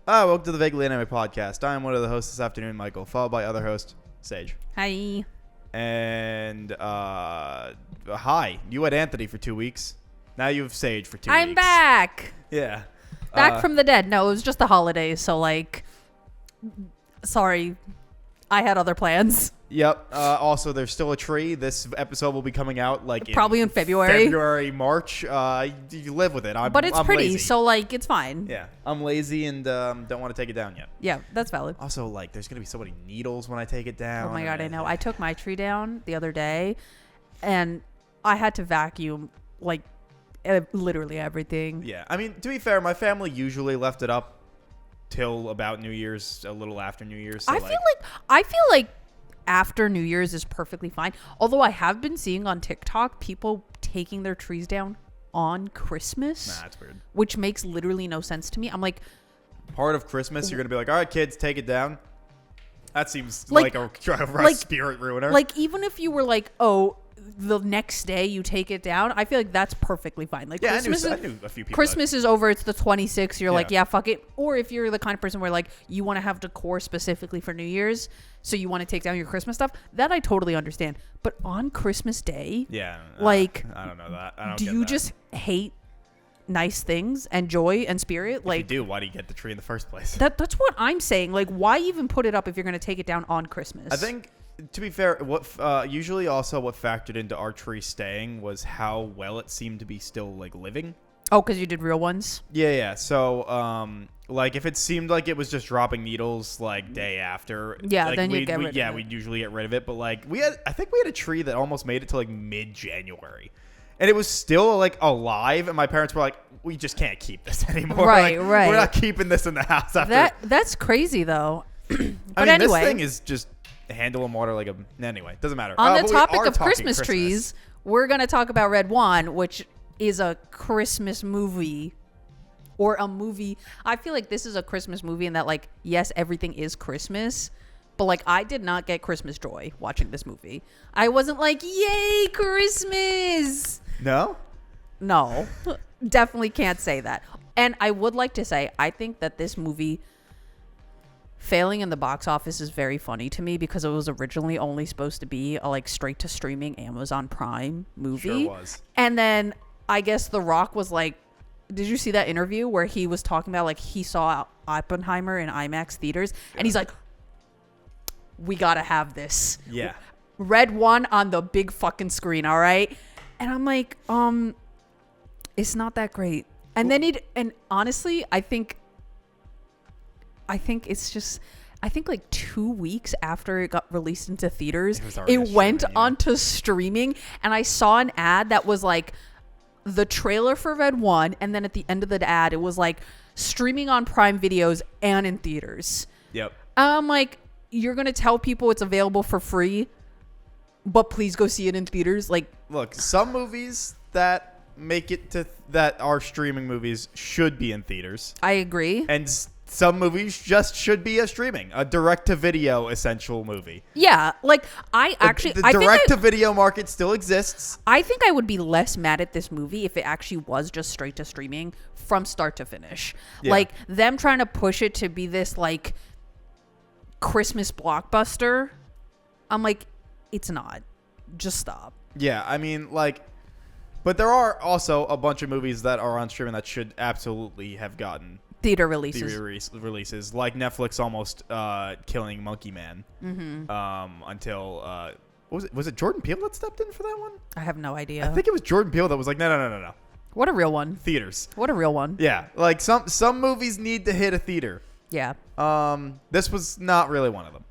Hi, welcome to the Vaguely Anime Podcast. I am one of the hosts this afternoon, Michael, followed by other host, Sage. Hi. And, hi. You had Anthony for 2 weeks. Now you have Sage for 2 weeks. I'm back. Yeah. Back from the dead. No, it was just the holidays, so, sorry. I had other plans. Yep. Also, there's still a tree. This episode will be coming out, probably in February. February, March. You live with it. But it's pretty, lazy. so, it's fine. Yeah. I'm lazy and don't want to take it down yet. Yeah, that's valid. Also, there's going to be so many needles when I take it down. Oh, my God, I know. I took my tree down the other day, and I had to vacuum, literally everything. Yeah. I mean, to be fair, my family usually left it up till about New Year's, a little after New Year's. So I feel like after New Year's is perfectly fine. Although I have been seeing on TikTok people taking their trees down on Christmas. Nah, that's weird. Which makes literally no sense to me. I'm like, part of Christmas, you're going to be like, all right, kids, take it down. That seems like a spirit ruiner. Even if you were like, oh, the next day you take it down, I feel like that's perfectly fine. Yeah, Christmas I knew a few people. Christmas is over. It's the 26th. You're like, yeah, fuck it. Or if you're the kind of person where you want to have decor specifically for New Year's, so you want to take down your Christmas stuff, that I totally understand. But on Christmas Day, yeah, I don't know that. I don't do get you that. just hate nice things and joy and spirit? If you do, why do you get the tree in the first place? That's what I'm saying. Why even put it up if you're going to take it down on Christmas? I think, to be fair, what usually also what factored into our tree staying was how well it seemed to be still living. Oh, because you did real ones? Yeah. So, if it seemed like it was just dropping needles day after, then you'd get rid of it. Yeah, we'd usually get rid of it. But I think we had a tree that almost made it to mid-January, and it was still alive. And my parents were like, "We just can't keep this anymore. Right. We're not keeping this in the house after." That's crazy though. But anyway, this thing is just handle them water anyway. Doesn't matter. On the topic of Christmas trees, we're gonna talk about Red One, which is a Christmas movie. Or a movie. I feel like this is a Christmas movie in that, yes, everything is Christmas. But, I did not get Christmas joy watching this movie. I wasn't like, yay, Christmas. No? No. Definitely can't say that. And I would like to say, I think that this movie failing in the box office is very funny to me because it was originally only supposed to be a, straight to streaming Amazon Prime movie. Sure was. And then I guess The Rock was like, did you see that interview where he was talking about he saw Oppenheimer in IMAX theaters and he's like, we gotta have this. Yeah. Red One on the big fucking screen, all right? And I'm like, it's not that great. And then and honestly, I think it's just, 2 weeks after it got released into theaters, it went onto streaming, and I saw an ad that was the trailer for Red One, and then at the end of the ad, it was streaming on Prime Videos and in theaters. Yep. I'm like, you're gonna tell people it's available for free, but please go see it in theaters. Look, some movies that make it to that are streaming movies should be in theaters. I agree. And some movies just should be a direct-to-video essential movie. Yeah, the direct-to-video market still exists. I think I would be less mad at this movie if it actually was just straight to streaming from start to finish. Yeah. Them trying to push it to be this Christmas blockbuster. I'm like, it's not. Just stop. Yeah, I mean, but there are also a bunch of movies that are on streaming that should absolutely have gotten theater releases. Like Netflix almost killing Monkey Man. Mm-hmm. Until was it Jordan Peele that stepped in for that one? I have no idea. I think it was Jordan Peele that was like, no. What a real one. Theaters. What a real one. Yeah, some movies need to hit a theater. Yeah. This was not really one of them.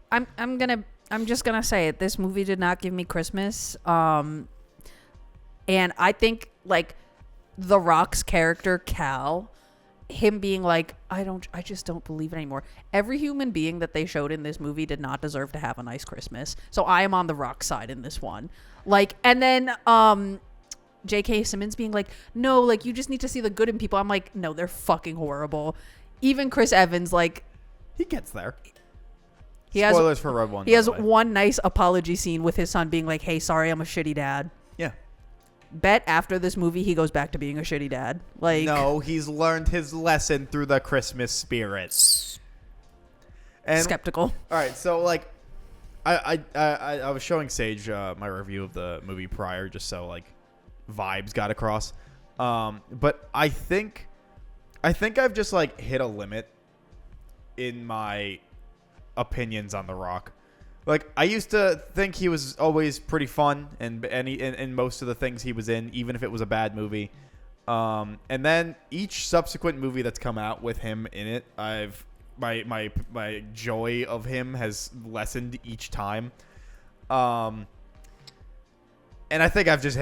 I'm just gonna say it. This movie did not give me Christmas. And I think The Rock's character Cal, him being like, I just don't believe it anymore. Every human being that they showed in this movie did not deserve to have a nice Christmas. So I am on the Rock side in this one. And then J.K. Simmons being like, no, you just need to see the good in people. I'm like, no, they're fucking horrible. Even Chris Evans, he gets there. Spoilers for Red One. He has one nice apology scene with his son being like, hey, sorry, I'm a shitty dad. Yeah. bet after this movie he goes back to being a shitty dad. Like, No, he's learned his lesson through the Christmas spirit. And skeptical. all right, so like, I was showing Sage my review of the movie prior, just so like vibes got across. But I think I've just like hit a limit in my opinions on The Rock. Like, I used to think he was always pretty fun and in most of the things he was in, even if it was a bad movie. And then each subsequent movie that's come out with him in it, my joy of him has lessened each time. And I think I've just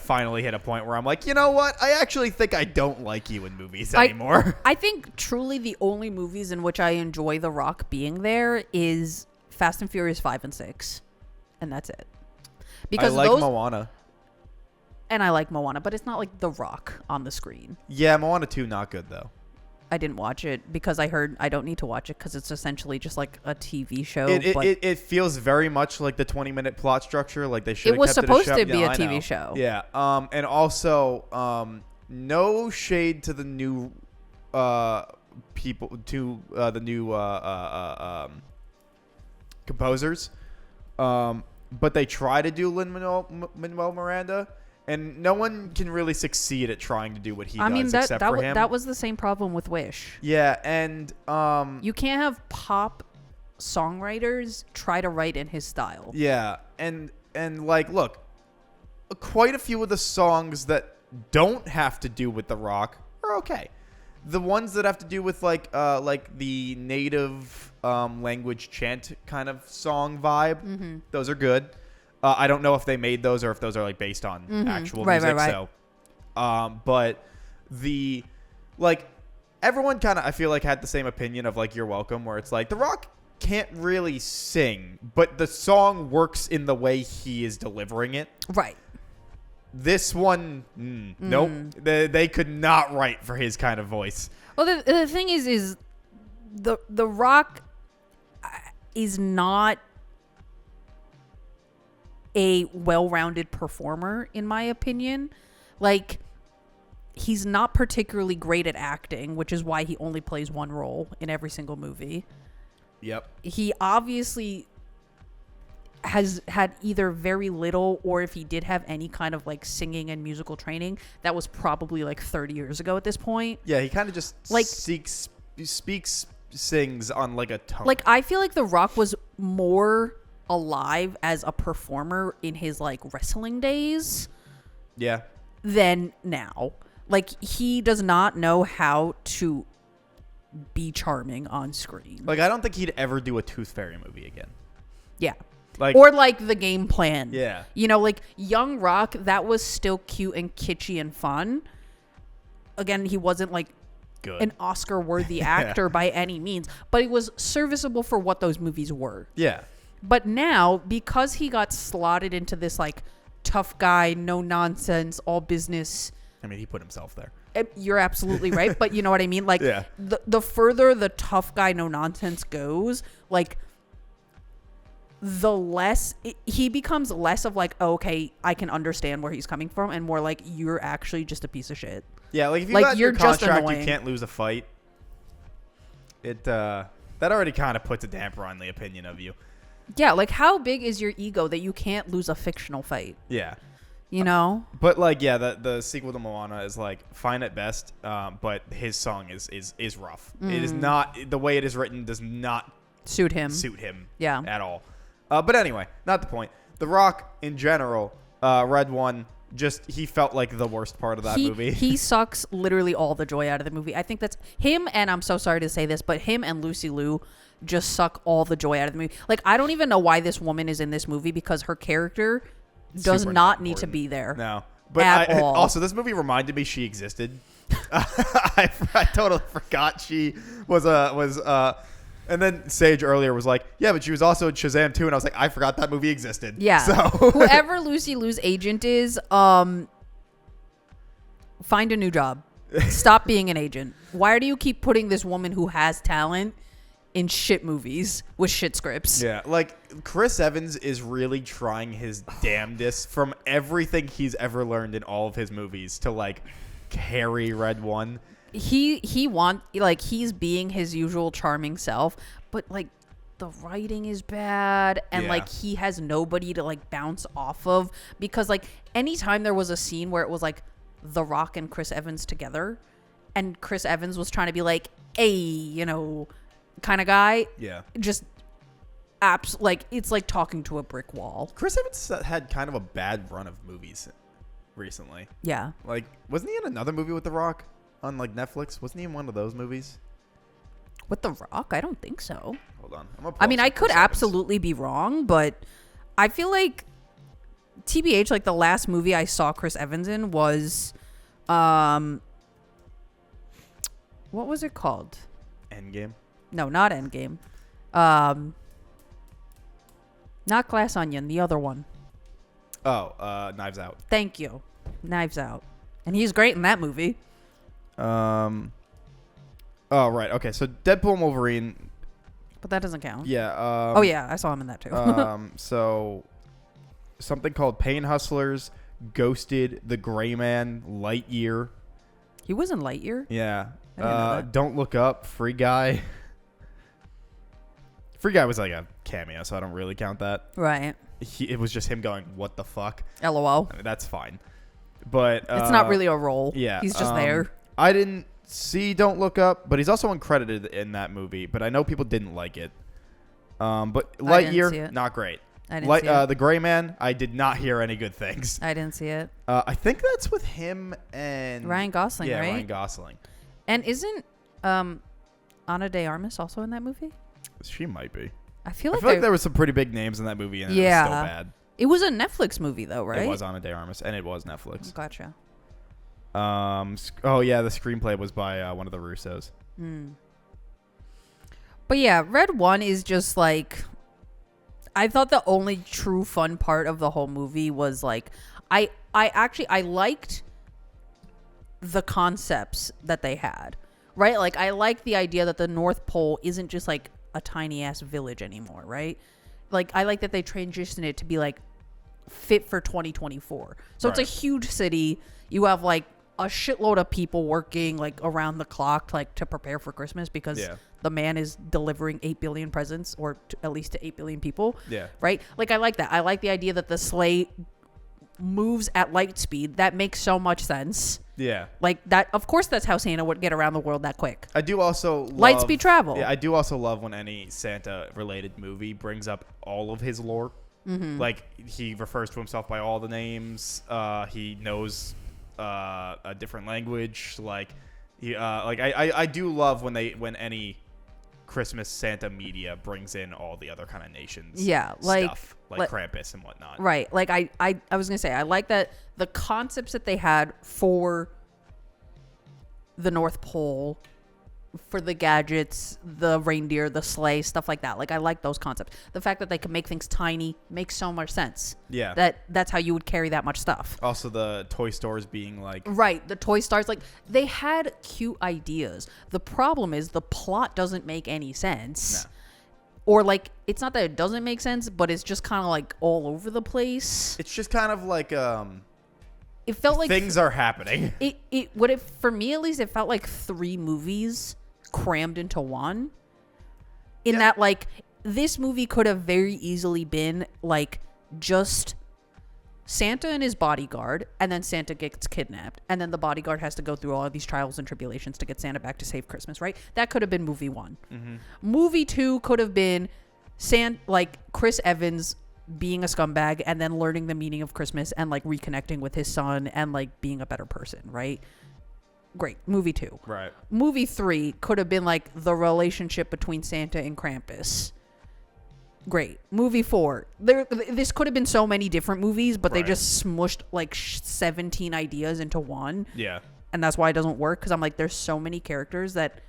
finally hit a point where I'm like, you know what? I actually think I don't like you in movies anymore. I think truly the only movies in which I enjoy The Rock being there is Fast and Furious 5 and 6. And that's it. Because I like Moana. And I like Moana, but it's not like The Rock on the screen. Yeah, Moana 2 not good though. I didn't watch it because I heard I don't need to watch it because it's essentially just like a TV show. It feels very much like the 20-minute plot structure. Like they should. It was kept supposed it to be a TV show. Yeah. And also, no shade to the new people, to the new composers, but they try to do Lin-Manuel Miranda. And no one can really succeed at trying to do what he does except for him. That was the same problem with Wish. Yeah, and you can't have pop songwriters try to write in his style. Yeah, and like, look, quite a few of the songs that don't have to do with The Rock are okay. The ones that have to do with like the native language chant kind of song vibe, those are good. I don't know if they made those or if those are like based on actual music. Right. So, but the like everyone kind of I feel like had the same opinion of like You're Welcome, where it's like The Rock can't really sing, but the song works in the way he is delivering it. Right. This one, nope. They could not write for his kind of voice. Well, the thing is the Rock is not a well-rounded performer, in my opinion. Like, he's not particularly great at acting, which is why he only plays one role in every single movie. Yep. He obviously has had either very little, or if he did have any kind of like singing and musical training, that was probably like 30 years ago at this point. Yeah, he kind of just like sings on like a tone. Like, I feel like The Rock was more alive as a performer in his like wrestling days than now. Like, he does not know how to be charming on screen. Like, I don't think he'd ever do a Tooth Fairy movie again. Yeah. Like, or like The Game Plan. Yeah. You know, like Young Rock, that was still cute and kitschy and fun. Again, he wasn't like good, an Oscar-worthy actor by any means, but he was serviceable for what those movies were. Yeah. But now, because he got slotted into this like tough guy, no nonsense, all business. I mean, he put himself there. You're absolutely right, but you know what I mean? Like, yeah. the further the tough guy, no nonsense goes, like, the less he becomes less of like, oh, okay, I can understand where he's coming from, and more like, you're actually just a piece of shit. Yeah, like if you like, got you're your contract, just you can't lose a fight. It that already kind of puts a damper on the opinion of you. Yeah, like, how big is your ego that you can't lose a fictional fight? Yeah. You know? But like, yeah, the sequel to Moana is like fine at best, but his song is rough. It is not, the way it is written does not suit him yeah, at all. But anyway, not the point. The Rock in general, Red One, just he felt like the worst part of that movie. He sucks literally all the joy out of the movie. I think that's him, and I'm so sorry to say this, but him and Lucy Liu just suck all the joy out of the movie. Like, I don't even know why this woman is in this movie, because her character does not need to be there. No. But at all. Also, this movie reminded me she existed. I totally forgot she was and then Sage earlier was like, yeah, but she was also in Shazam 2, and I was like, I forgot that movie existed. Yeah. So whoever Lucy Liu's agent is, find a new job. Stop being an agent. Why do you keep putting this woman who has talent in shit movies with shit scripts. Yeah, like Chris Evans is really trying his damnedest from everything he's ever learned in all of his movies to like carry Red One. He's being his usual charming self, but like the writing is bad and Yeah. like he has nobody to like bounce off of, because like anytime there was a scene where it was like The Rock and Chris Evans together and Chris Evans was trying to be like, hey, you know, kind of guy, Yeah. just like it's like talking to a brick wall. Chris Evans had kind of a bad run of movies recently. Yeah. Like, wasn't he in another movie with The Rock on like Netflix? Wasn't he in one of those movies? With The Rock? I don't think so. Hold on. I'm gonna I pull mean, up I some could Chris Evans. absolutely be wrong, but I feel like TBH, like the last movie I saw Chris Evans in was, what was it called? Endgame. No, not Endgame. Not Glass Onion, the other one. Oh, Knives Out. Thank you. Knives Out. And he's great in that movie. Oh, right. Okay, so Deadpool and Wolverine. But that doesn't count. Yeah. Oh, yeah, I saw him in that too. So something called Pain Hustlers, Ghosted, The Gray Man, Lightyear. He was in Lightyear? Yeah. I didn't know that. Don't Look Up, Free Guy. Free Guy was like a cameo, so I don't really count that. Right. It was just him going, "What the fuck?" LOL. I mean, that's fine. But It's not really a role. Yeah, He's just there. I didn't see Don't Look Up, but he's also uncredited in that movie. But I know people didn't like it. But I didn't see Lightyear, it. not great. I didn't see it. The Gray Man, I did not hear any good things. I didn't see it. I think that's with him and Ryan Gosling, yeah, right? Ryan Gosling. And isn't Ana de Armas also in that movie? She might be. I feel I like, feel like there were some pretty big names in that movie, and it was Yeah. still bad. it was a Netflix movie though, right? It was Ana de Armas, and it was Netflix. Gotcha. Oh yeah, the screenplay was by one of the Russos. But yeah, Red One is just like, I thought the only true fun part of the whole movie was like, I liked the concepts that they had, right? Like I like the idea that the North Pole isn't just like a tiny ass village anymore, right? Like I like that they transitioned it to be like fit for 2024. So it's a Right. huge city. You have like a shitload of people working like around the clock like to prepare for Christmas because Yeah. the man is delivering 8 billion presents, or at least to 8 billion people. Yeah. Right? Like I like that. I like the idea that the sleigh moves at light speed. That makes so much sense. Yeah. Like that, of course that's how Santa would get around the world that quick. I do also love, Lightspeed travel. Yeah, I do also love when any Santa-related movie brings up all of his lore. Mm-hmm. Like he refers to himself by all the names. He knows a different language. Like I do love when any Christmas Santa media brings in all the other kind of nations. Yeah, like- stuff, like Krampus and whatnot. Right. Like I was going to say, I like that the concepts that they had for the North Pole, for the gadgets, the reindeer, the sleigh, stuff like that. Like I like those concepts. The fact that they can make things tiny makes so much sense. Yeah. That's how you would carry that much stuff. Also, the toy stores being like, Right, the Toy Stars, like they had cute ideas. The problem is the plot doesn't make any sense. No. Or like it's not that it doesn't make sense, but it's just kind of like all over the place. it's just kind of like It felt like things are happening. for me at least, it felt like 3 movies crammed into one. In Yeah. that, like, this movie could have very easily been like just Santa and his bodyguard, and then Santa gets kidnapped, and then the bodyguard has to go through all of these trials and tribulations to get Santa back to save Christmas, right? That could have been movie 1. Mm-hmm. Movie 2 could have been Chris Evans being a scumbag and then learning the meaning of Christmas and like reconnecting with his son and like being a better person, right? Great. Movie 2. Right. Movie 3 could have been like the relationship between Santa and Krampus. Great. Movie 4. This could have been so many different movies, but they Right. just smushed like 17 ideas into one. Yeah. And that's why it doesn't work, because I'm like, there's so many characters that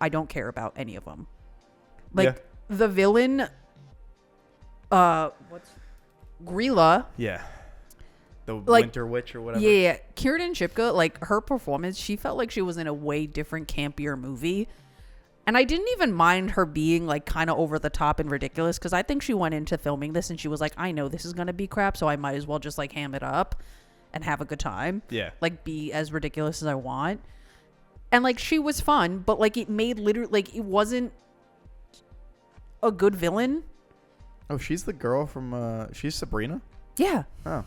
I don't care about any of them. Like the villain, what's Grilla? Yeah. The Like, Winter Witch or whatever. Yeah, Kiernan Shipka, like her performance, she felt like she was in a way different, campier movie. And I didn't even mind her being like kind of over the top and ridiculous because I think she went into filming this and she was like, I know this is going to be crap, so I might as well just like ham it up and have a good time. Yeah. Like be as ridiculous as I want. And like she was fun, but like it made literally like it wasn't a good villain. Oh, she's the girl from she's Sabrina? Yeah. Oh.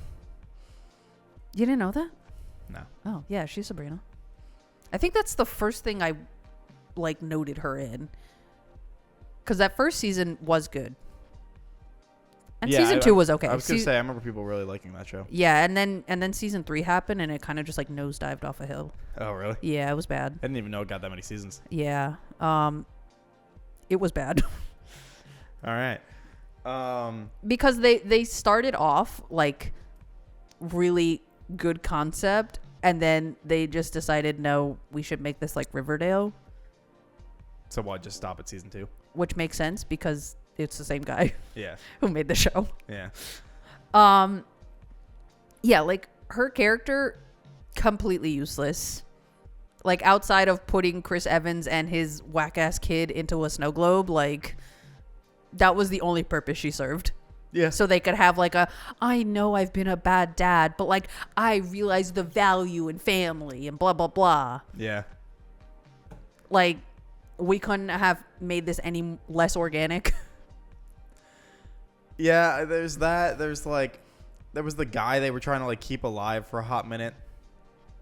You didn't know that? No. Oh, yeah, she's Sabrina. I think that's the first thing I like noted her in. Cuz that first season was good. And Yeah, season 2 was okay. I was going to say I remember people really liking that show. Yeah, and then season 3 happened and it kind of just like nosedived off a hill. Oh, really? Yeah, it was bad. I didn't even know it got that many seasons. Yeah. It was bad. All right. Because they started off like really good concept and then they just decided no, we should make this like Riverdale, So what, just stop at season 2? which makes sense because it's the same guy Yeah. who made the show. Yeah. Yeah, like her character completely useless. Like outside of putting Chris Evans and his whack ass kid into a snow globe, like that was the only purpose she served. Yeah. So they could have like I know I've been a bad dad, but like I realize the value in family and blah blah blah. Yeah. Like we couldn't have made this any less organic. Yeah, there's that. There was the guy they were trying to like keep alive for a hot minute.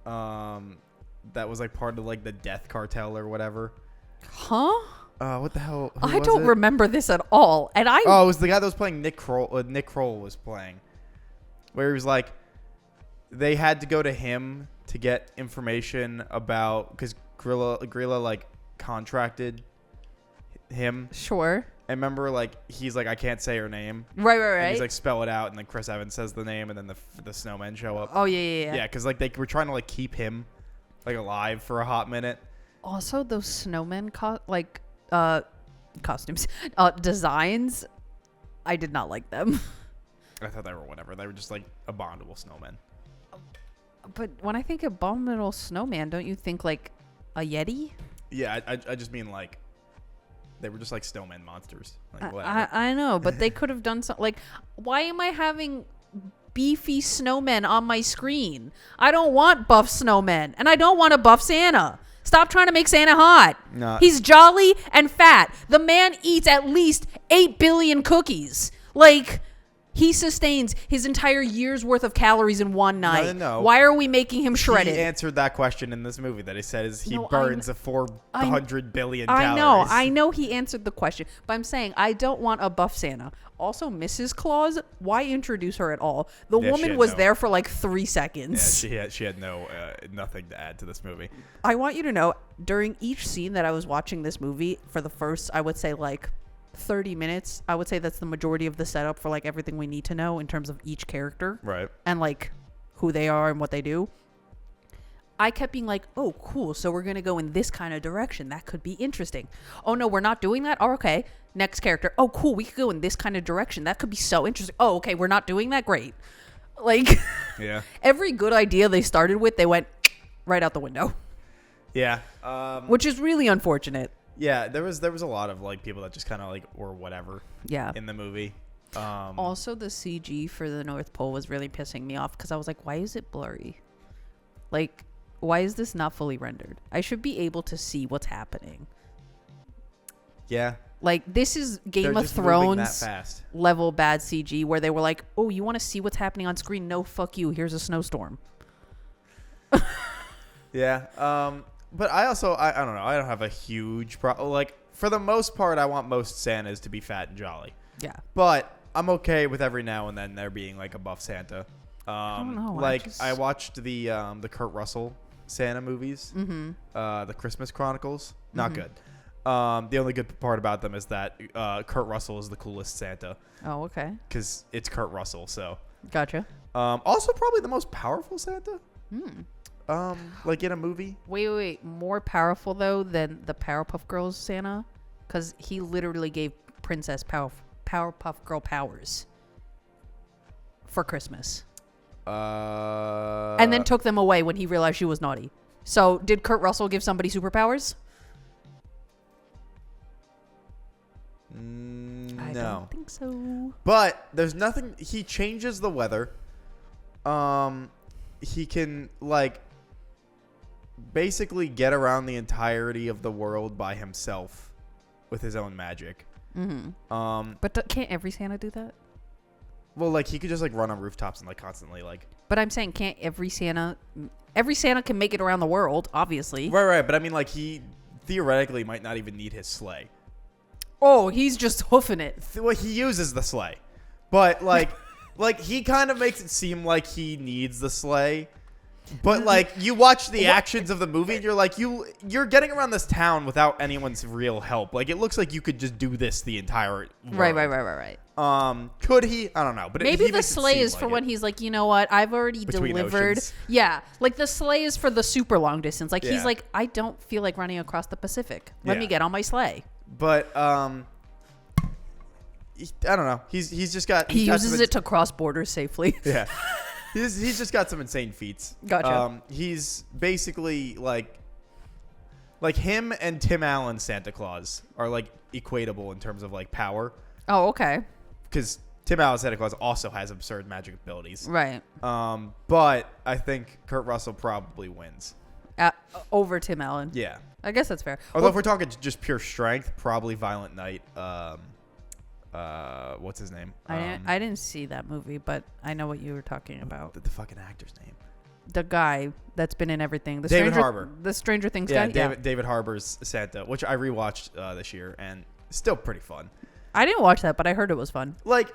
That was like part of like the death cartel or whatever. Huh? What the hell? Who I was don't it? remember this at all. And Oh, it was the guy that was playing Nick Kroll. Nick Kroll was playing, where he was like, they had to go to him to get information about because Grilla like contracted him. Sure. And remember, like he's like, I can't say her name. Right. And he's like, spell it out, and then Chris Evans says the name, and then the snowmen show up. Oh yeah. Yeah, because like they were trying to like keep him like alive for a hot minute. Also, those snowmen costumes, designs, I did not like them. I thought they were whatever. They were just like abominable snowmen. But when I think abominable snowman, don't you think like a Yeti? Yeah, I just mean like they were just like snowmen monsters. Like whatever. I know, but they could have done something. Like, why am I having beefy snowmen on my screen? I don't want buff snowmen, and I don't want a buff Santa. Stop trying to make Santa hot. No. He's jolly and fat. The man eats at least 8 billion cookies. Like, he sustains his entire year's worth of calories in one night. No. Why are we making him shredded? He answered that question in this movie that he said is he No, burns 400 billion I calories. know he answered the question, but I'm saying I don't want a buff Santa. Also, Mrs. Claus, why introduce her at all? The Yeah, she woman had was no- there for like 3 Yeah, seconds. she had no nothing to add to this movie. I want you to know, during each scene that I was watching this movie, for the first, I would say like 30 minutes, I would say that's the majority of the setup for like everything we need to know in terms of each character. Right. And like who they are and what they do. I kept being like, oh, cool. So we're going to go in this kind of direction. That could be interesting. Oh, no, we're not doing that. Oh, okay. Next character. Oh, cool. We could go in this kind of direction. That could be so interesting. Oh, okay. We're not doing that. Great. Like, Yeah. every good idea they started with, they went right out the window, Yeah. which is really unfortunate. Yeah. There was a lot of like people that just kind of like were whatever Yeah. in the movie. Also, the CG for the North Pole was really pissing me off because I was like, why is it blurry? Like, why is this not fully rendered? I should be able to see what's happening. Yeah. Like, this is Game They're of just moving that Thrones fast. level bad CG where they were like, oh, you want to see what's happening on screen? No, fuck you. Here's a snowstorm. Yeah. But I also I don't know. I don't have a huge problem. Like for the most part, I want most Santas to be fat and jolly. Yeah. But I'm okay with every now and then there being like a buff Santa. don't know, Like I watched the Kurt Russell Santa movies. Mm-hmm. The Christmas Chronicles. Not good. The only good part about them is that Kurt Russell is the coolest Santa Oh, okay. because it's Kurt Russell. So Gotcha. also probably the most powerful Santa. Hmm. Like in a movie. Wait. More powerful, though, than the Powerpuff Girls Santa? Because he literally gave Princess Powerpuff Girl powers for Christmas. And then took them away when he realized she was naughty. So, did Kurt Russell give somebody superpowers? No. don't think so. But there's nothing. He changes the weather. He can like basically get around the entirety of the world by himself with his own magic. But can't every Santa do that? Well, like he could just like run on rooftops and like constantly like. But I'm saying, can't every Santa can make it around the world, obviously. Right. But I mean, like he theoretically might not even need his sleigh. Oh, he's just hoofing it. Well, he uses the sleigh, but like, like he kind of makes it seem like he needs the sleigh. But like you watch the actions of the movie and you're like you're getting around this town without anyone's real help. Like it looks like you could just do this the entire world. Right. Could he? I don't know. But maybe he the makes it sleigh seem is like for it. when he's like, you know what? I've already Between delivered. oceans. Yeah, like the sleigh is for the super long distance. Like Yeah. he's like, I don't feel like running across the Pacific. Let Yeah. me get on my sleigh. But I don't know. He's just got He he's got uses some it to cross borders safely. Yeah. He's just got some insane feats. Gotcha. He's basically like him and Tim Allen Santa Claus are like equatable in terms of like power, Oh, okay. because Tim Allen Santa Claus also has absurd magic abilities. Right. But I think Kurt Russell probably wins. Over Tim Allen. Yeah. I guess that's fair. Although if we're talking just pure strength, probably Violent Night. What's his name? I didn't see that movie, but I know what you were talking about. The fucking actor's name. The guy that's been in everything. David Harbour. The Stranger Things Yeah, guy. David Harbour's Santa, which I rewatched this year, and still pretty fun. I didn't watch that, but I heard it was fun. Like,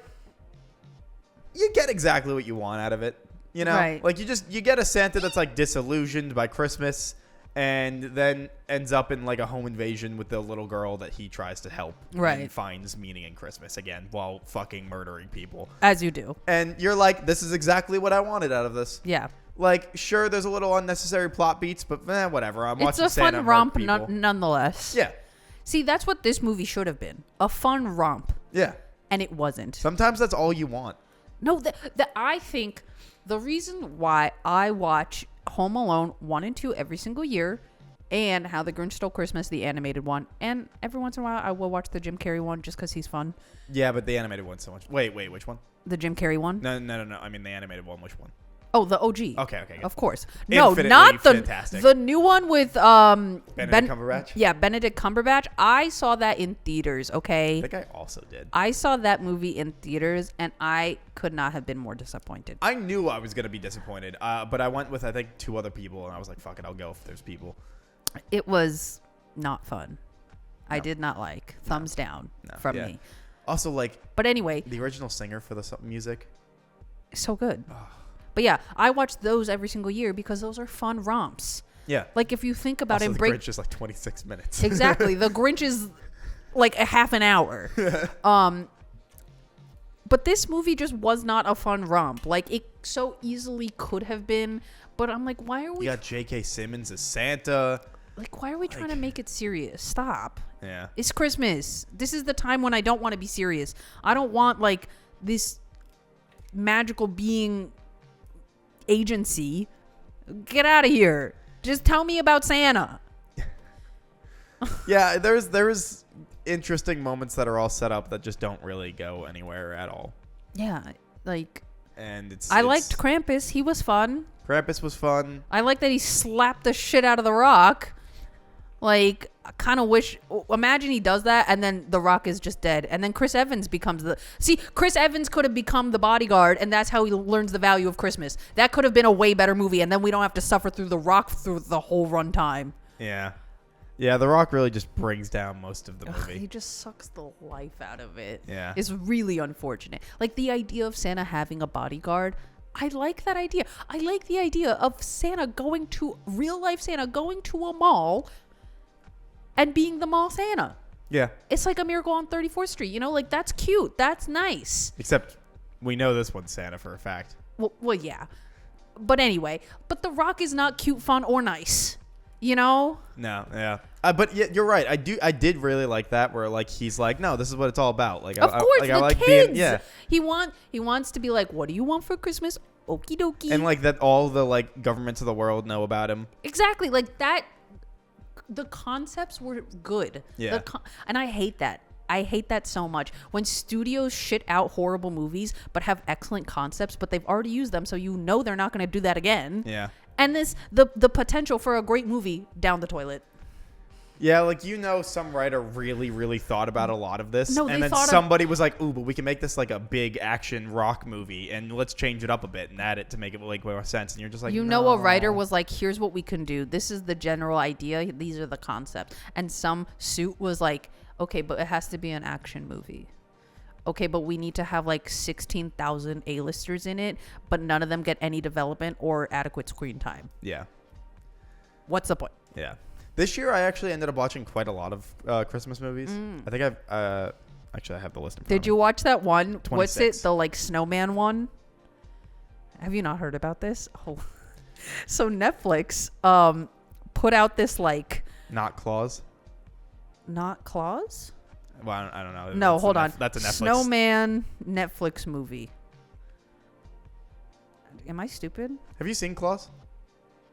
you get exactly what you want out of it, you know? Right. Like, you get a Santa that's, like, disillusioned by Christmas and then ends up in, like, a home invasion with the little girl that he tries to help. Right. And finds meaning in Christmas again while fucking murdering people. As you do. And you're like, this is exactly what I wanted out of this. Yeah. Like, sure, there's a little unnecessary plot beats, but whatever. I'm It's watching a Santa fun murder romp people. nonetheless. Yeah. See, that's what this movie should have been. A fun romp. Yeah. And it wasn't. Sometimes that's all you want. No, I think the reason why I watch Home Alone 1 and 2 every single year, and How the Grinch Stole Christmas, the animated one, and every once in a while I will watch the Jim Carrey one just because he's fun. Yeah, but the animated one's so much. Wait, which one? The Jim Carrey one? No. I mean the animated one. Which one? Oh, the OG. Okay. Good. Of course. No, Infinitely not fantastic. the new one with Benedict Cumberbatch? Yeah, Benedict Cumberbatch. I saw that in theaters, okay? I think I also did. I saw that movie in theaters and I could not have been more disappointed. I knew I was gonna be disappointed, but I went with I think 2 other people, and I was like, "Fuck it, I'll go if there's people." It was not fun. I No. did not like. Thumbs down from yeah. me. Also, like But anyway, the original singer for the music. so good. But yeah, I watch those every single year because those are fun romps. Yeah. Like if you think about Also, it, the break Grinch is like 26 minutes. exactly. The Grinch is like a half an hour. But this movie just was not a fun romp. Like it so easily could have been. But I'm like, why are we? You got J.K. Simmons as Santa. Like, why are we trying to make it serious? Stop. Yeah. It's Christmas. This is the time when I don't want to be serious. I don't want like this magical being agency. Get out of here. Just tell me about Santa. Yeah, there's interesting moments that are all set up that just don't really go anywhere at all. Yeah, like And I liked Krampus. He was fun. Krampus was fun. I like that he slapped the shit out of the Rock. Like, I kind of wish. Imagine he does that, and then the Rock is just dead, and then Chris Evans becomes the. See, Chris Evans could have become the bodyguard, and that's how he learns the value of Christmas. That could have been a way better movie, and then we don't have to suffer through the Rock through the whole runtime. Yeah. Yeah, The Rock really just brings down most of the Ugh, he movie. just sucks the life out of it. Yeah. It's really unfortunate. Like the idea of Santa having a bodyguard. I like that idea. I like the idea of Santa going to real life Santa going to a mall and being the mall Santa. Yeah. It's like A Miracle on 34th Street, you know, like that's cute. That's nice. Except we know this one's Santa for a fact. Well, yeah. But anyway, but The Rock is not cute, fun, or nice. You know? No, yeah. But yeah, you're right. I did really like that where like he's like, no, this is what it's all about. Like, Of course, like, the I like kids. being, yeah. He wants to be like, what do you want for Christmas? Okie dokie. And like that all the like governments of the world know about him. Exactly. Like that. The concepts were good. Yeah. And I hate that. I hate that so much. When studios shit out horrible movies but have excellent concepts, but they've already used them, so you know they're not going to do that again. Yeah. And the potential for a great movie down the toilet. Yeah, like, some writer really, really thought about a lot of this. No, they and then thought somebody was like, ooh, but we can make this like a big action rock movie and let's change it up a bit and add it to make it make more sense. And you're just like, a writer was like, here's what we can do. This is the general idea. These are the concepts. And some suit was like, okay, but it has to be an action movie. Okay, but we need to have like 16,000 A-listers in it, but none of them get any development or adequate screen time. Yeah. What's the point? Yeah. This year, I actually ended up watching quite a lot of Christmas movies. I think actually, I have the list in front of me. Did you watch that one? 26. What's it? The like snowman one? Have you not heard about this? Oh. So Netflix put out this like... Not Claus? Not Claus? Well, I don't know. No, hold on. That's a Netflix. Snowman Netflix movie. Am I stupid? Have you seen Claus?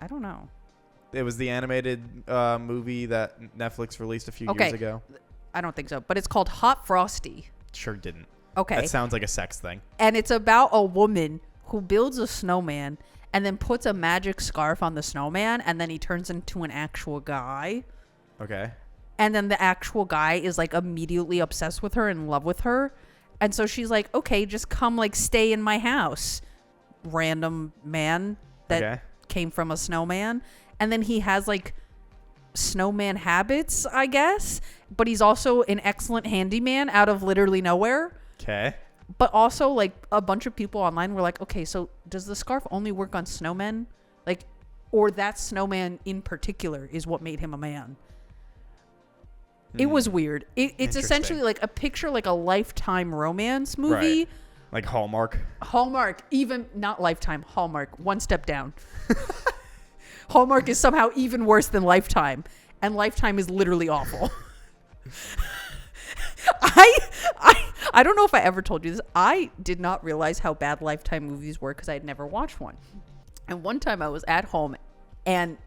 I don't know. It was the animated movie that Netflix released a few years ago. I don't think so. But it's called Hot Frosty. Sure didn't. Okay. That sounds like a sex thing. And it's about a woman who builds a snowman and then puts a magic scarf on the snowman, and then he turns into an actual guy. Okay. And then the actual guy is like immediately obsessed with her, in love with her. And so she's like, okay, just come like stay in my house. Random man that came from a snowman. And then he has like snowman habits, I guess. But he's also an excellent handyman out of literally nowhere. Okay. But also like a bunch of people online were like, okay, so does the scarf only work on snowmen? Like, or that snowman in particular is what made him a man. It was weird. It's essentially like a picture, like a Lifetime romance movie. Right. Like Hallmark. Hallmark, even not Lifetime, Hallmark, one step down. Hallmark is somehow even worse than Lifetime, and Lifetime is literally awful. I don't know if I ever told you this. I did not realize how bad Lifetime movies were because I had never watched one. And one time I was at home and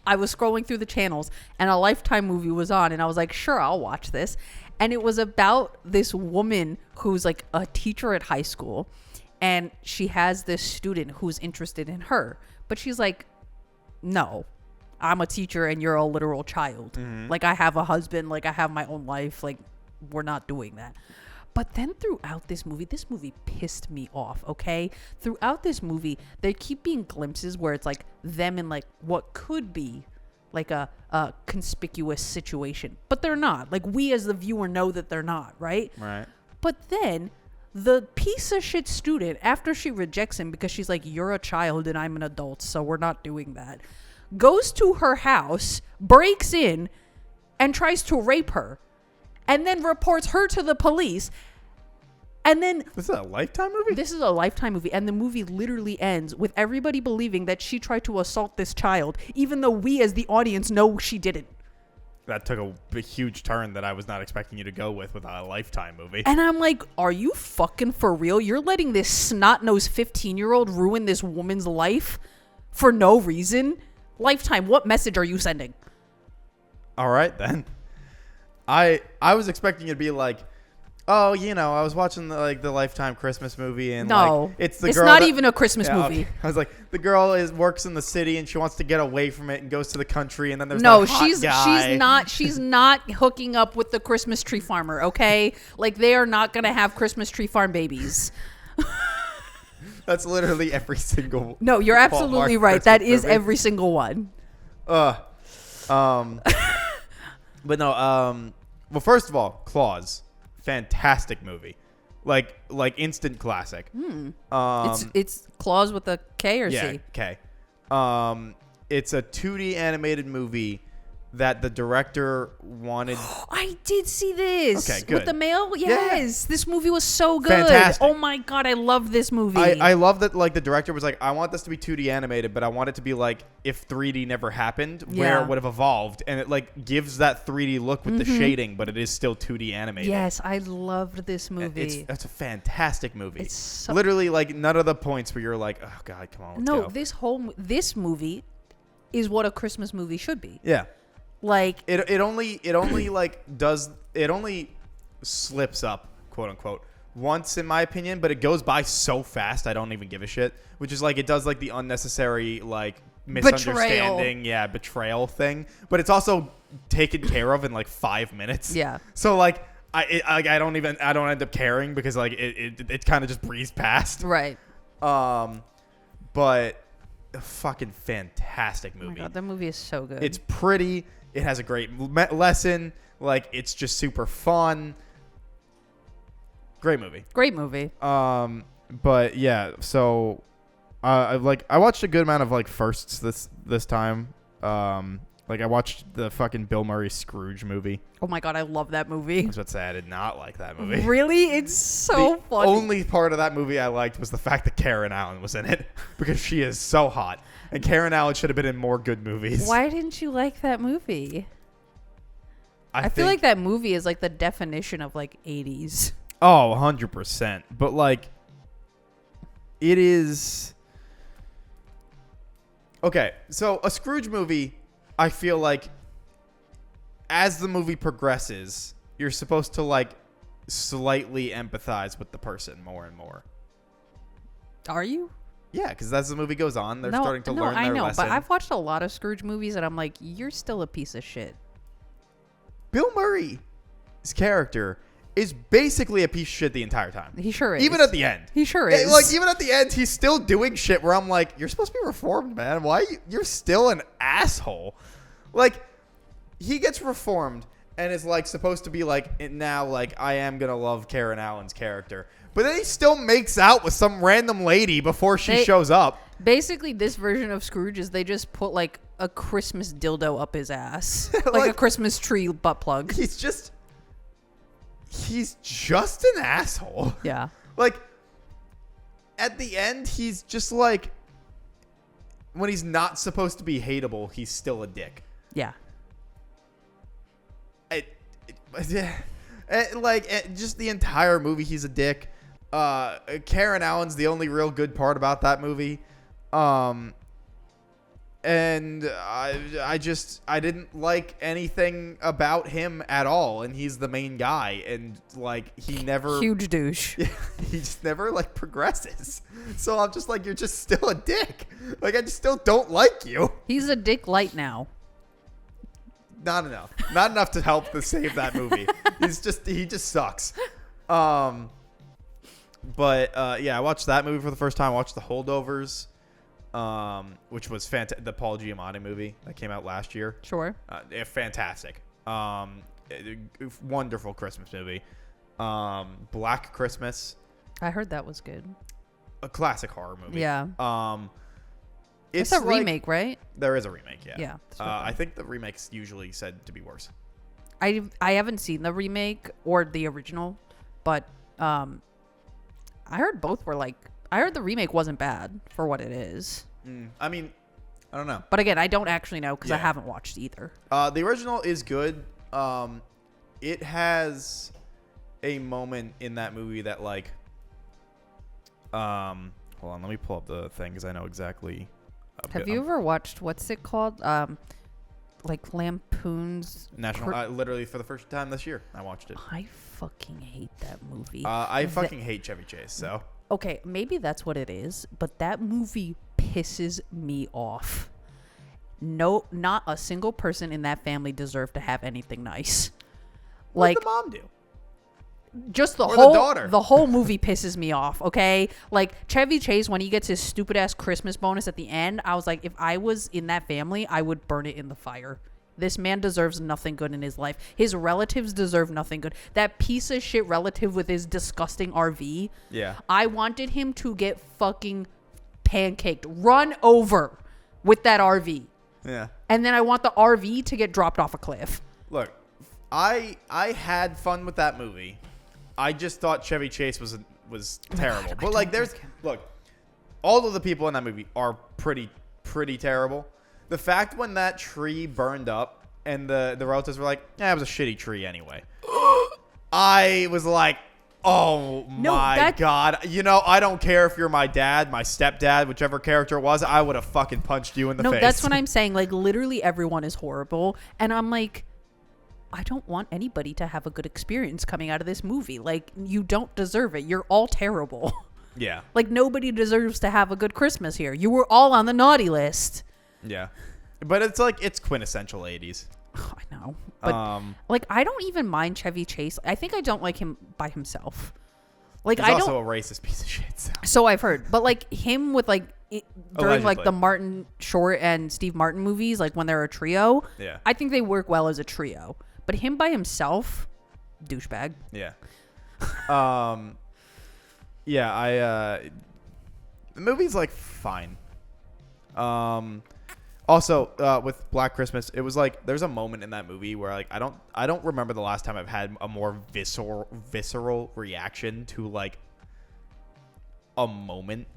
I was scrolling through the channels and a Lifetime movie was on, and I was like, sure, I'll watch this. And it was about this woman who's like a teacher at high school, and she has this student who's interested in her, but she's like, no, I'm a teacher and you're a literal child. Like, I have a husband, like I have my own life, like we're not doing that. But then throughout this movie pissed me off, okay? Throughout this movie, there keep being glimpses where it's like them in like what could be like a conspicuous situation. But they're not. Like, we as the viewer know that they're not, right? Right. But then the piece of shit student, after she rejects him because she's like, you're a child and I'm an adult, so we're not doing that, goes to her house, breaks in, and tries to rape her. And then reports her to the police. And then... This is a Lifetime movie? This is a Lifetime movie. And the movie literally ends with everybody believing that she tried to assault this child, even though we as the audience know she didn't. That took a huge turn that I was not expecting you to go with a Lifetime movie. And I'm like, are you fucking for real? You're letting this snot-nosed 15-year-old ruin this woman's life for no reason? Lifetime, what message are you sending? All right, then. I was expecting it to be like, oh, I was watching the Lifetime Christmas movie, and no, like, it's girl not even a Christmas movie. Okay. I was like, the girl works in the city and she wants to get away from it and goes to the country, and then there's no, that hot guy. she's not hooking up with the Christmas tree farmer. Okay, like they are not gonna have Christmas tree farm babies. That's literally every single. No, you're absolutely right. Christmas That is movie. every single one. But no, well, first of all, Claus, fantastic movie, like instant classic. It's Claus with a K or yeah, C? K. It's a 2D animated movie that the director wanted. I did see this. Okay, good. With the male? Yes. This movie was so good. Fantastic. Oh my God, I love this movie. I love that like the director was like, I want this to be 2D animated, but I want it to be like if 3D never happened, where Yeah. it would have evolved. And it like gives that 3D look with the shading, but it is still 2D animated. Yes, I loved this movie. That's a fantastic movie. It's so- literally like none of the points where you're like, oh God, come on, let's No, go. this movie is what a Christmas movie should be. Yeah. Like, It only like does it only slips up, quote unquote, once in my opinion, but it goes by so fast I don't even give a shit. Which is like it does like the unnecessary like misunderstanding, betrayal thing, but it's also taken care of in like 5 minutes. Yeah. So like I don't end up caring because like it kind of just breezed past. Right. But a fucking fantastic Oh my movie. god, that movie is so good. It's pretty. It has a great lesson. Like it's just super fun. Great movie. Great movie. But yeah, so I watched a good amount of like firsts this time. Like I watched the fucking Bill Murray Scrooge movie. Oh my god, I love that I movie. was about to say I did not like that movie. Really? It's so The funny. only part of that movie I liked was the fact that Karen Allen was in it because she is so hot. And Karen Allen should have been in more good movies. Why didn't you like that movie? I feel think- like that movie is like the definition of like 80s. Oh, 100%. But like it is okay, so a Scrooge movie, I feel like as the movie progresses, you're supposed to like slightly empathize with the person more and more. Are you? Yeah, because as the movie goes on, they're starting to learn their lesson. But I've watched a lot of Scrooge movies and I'm like, you're still a piece of shit. Bill Murray's character is basically a piece of shit the entire time. He sure is. Even at the end. He sure is. Like, even at the end, he's still doing shit where I'm like, you're supposed to be reformed, man. Why? You're still an asshole. Like, he gets reformed and is, like, supposed to be, like, now, like, I am going to love Karen Allen's character. But then he still makes out with some random lady before she shows up. Basically, this version of Scrooge is they just put, like, a Christmas dildo up his ass. like a Like- Christmas tree butt plug. He's just an asshole. Yeah. Like, at the end, he's just like, when he's not supposed to be hateable, he's still a dick. Yeah. Just the entire movie, he's a dick. Karen Allen's the only real good part about that movie. And I didn't like anything about him at all, and he's the main guy, and like he never Huge douche. he just never like progresses. So I'm just like, you're just still a dick. Like I just still don't like you. He's a dick light now. Not enough to help to save that movie. He just sucks. But yeah, I watched that movie for the first time. I watched The Holdovers, which was the Paul Giamatti movie that came out last year. Sure. Fantastic. Wonderful Christmas movie. Black Christmas, I heard that was good. a classic horror movie. Yeah. It's It's a like- remake, right? There is a remake, yeah. Yeah, that's what I I think the remake's usually said to be worse. I haven't seen the remake or the original, but I heard both were like. I heard the remake wasn't bad for what it is. I mean, I don't know. But again, I don't actually know because I Yeah. haven't watched either. The original is good. It has a moment in that movie that like, hold on, let me pull up the thing because I know exactly. Have you ever watched what's it called? Like Lampoon's National? Literally for the first time this year, I watched it. I fucking hate that movie. I fucking hate Chevy Chase. So Okay, maybe that's what it is, but that movie pisses me off. No, not a single person in that family deserved to have anything nice. what Like did the mom do? just the Or the whole daughter. the whole movie pisses me off, okay? Like Chevy Chase when he gets his stupid ass Christmas bonus at the end, I was like, if I was in that family, I would burn it in the fire. This man deserves nothing good in his life. His relatives deserve nothing good. That piece of shit relative with his disgusting RV. Yeah. I wanted him to get fucking pancaked, run over with that RV. Yeah. And then I want the RV to get dropped off a cliff. Look, I had fun with that movie. I just thought Chevy Chase was terrible. But like, look, all of the people in that movie are pretty terrible. The fact when that tree burned up and the relatives were like, "Yeah, it was a shitty tree anyway." I was like, "Oh my god!" You know, I don't care if you're my dad, my stepdad, whichever character it was. I would have fucking punched you in the face. No, that's what I'm saying. Like, literally everyone is horrible. And I'm like, I don't want anybody to have a good experience coming out of this movie. Like, you don't deserve it. You're all terrible. Yeah. Like, nobody deserves to have a good Christmas here. You were all on the naughty list. Yeah. But it's like, it's quintessential 80s. I know. But, like, I don't even mind Chevy Chase. I think I don't like him by himself. Like, He's I also don't. a racist piece of shit. So I've heard. But, like, him with, like, during, like, Allegedly. the Martin Short and Steve Martin movies, like, when they're a trio, Yeah. I think they work well as a trio. But him by himself, douchebag. Yeah. Yeah, the movie's like fine. Also, with Black Christmas, it was like there's a moment in that movie where like I don't remember the last time I've had a more visceral reaction to like a moment.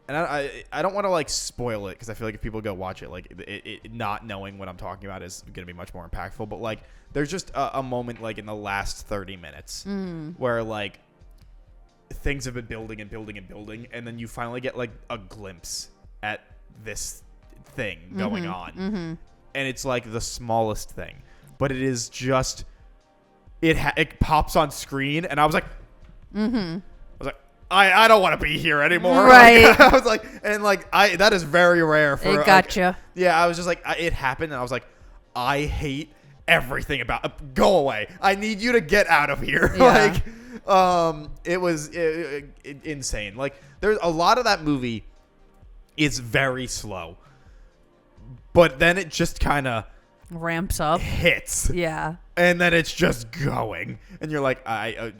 And I don't want to like spoil it because I feel like if people go watch it, like it not knowing what I'm talking about is going to be much more impactful. But like there's just a moment like in the last 30 minutes where like things have been building and building and building, and then you finally get like a glimpse at this thing going on, and it's like the smallest thing, but it is just it pops on screen, and I was like. I don't want to be here anymore. Right. Like, I was like, and like, that is very rare for. It gotcha. Yeah, I was just like, it happened, and I was like, I hate everything about. Go away. I need you to get out of here. Yeah. Like, it was insane. Like, there's a lot of that movie is very slow, but then it just kind of Ramps up. hits. Yeah. And then it's just going, and you're like, I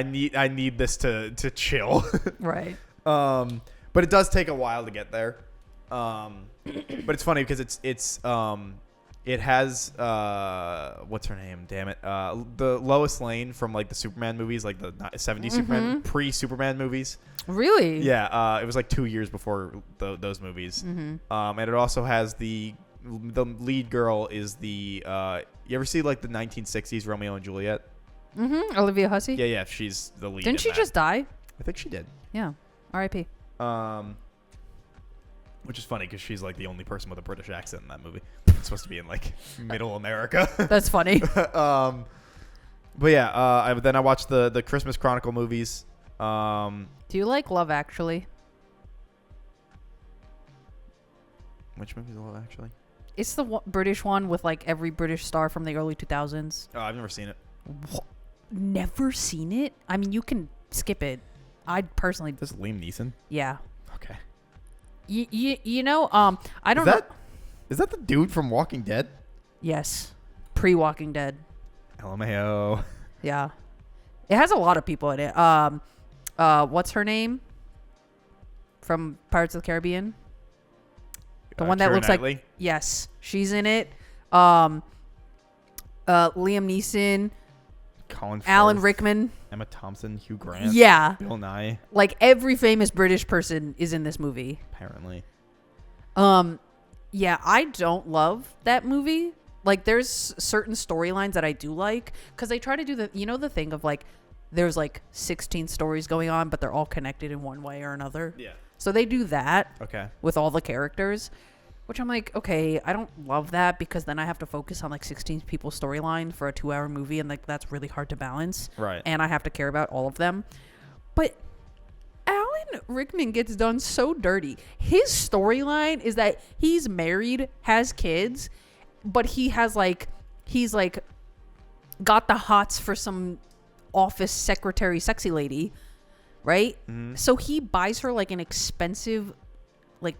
need this to chill. Right. But it does take a while to get there. But it's funny because it has what's her name? Damn it, the Lois Lane from like the Superman movies, like the 70s Superman pre-Superman movies. Really? Yeah, it was like 2 years before those movies. And it also has the lead girl is the you ever see like the 1960s Romeo and Juliet? Olivia Hussey? Yeah, she's the lead. Didn't she just die? I think she did. Yeah. R.I.P. Which is funny because she's like the only person with a British accent in that movie. It's supposed to be in like middle America. That's funny. But yeah, then I watched the Christmas Chronicle movies. Do you like Love Actually? Which movie is Love Actually? It's the British one with like every British star from the early 2000s. Oh, I've never seen it. Never seen it? I mean, you can skip it. I personally... This is Liam Neeson? Yeah. Okay. You know, I don't know. Is that the dude from Walking Dead? Yes. Pre-Walking Dead. LMAO. Yeah. It has a lot of people in it. What's her name? From Pirates of the Caribbean? The one that Keira looks Knightley? like... Yes. She's in it. Liam Neeson. Colin Alan Firth, Rickman. Emma Thompson, Hugh Grant. Yeah. Bill Nye, Like every famous British person is in this movie. apparently. Yeah, I don't love that movie. Like there's certain storylines that I do like because they try to do the thing of like there's like 16 stories going on, but they're all connected in one way or another. Yeah. So they do that Okay. with all the characters, which I'm like, okay, I don't love that because then I have to focus on like 16 people's storyline for a 2-hour movie, and like that's really hard to balance. Right. And I have to care about all of them. But Alan Rickman gets done so dirty. His storyline is that he's married, has kids, but he's got the hots for some office secretary sexy lady, right? So he buys her like an expensive like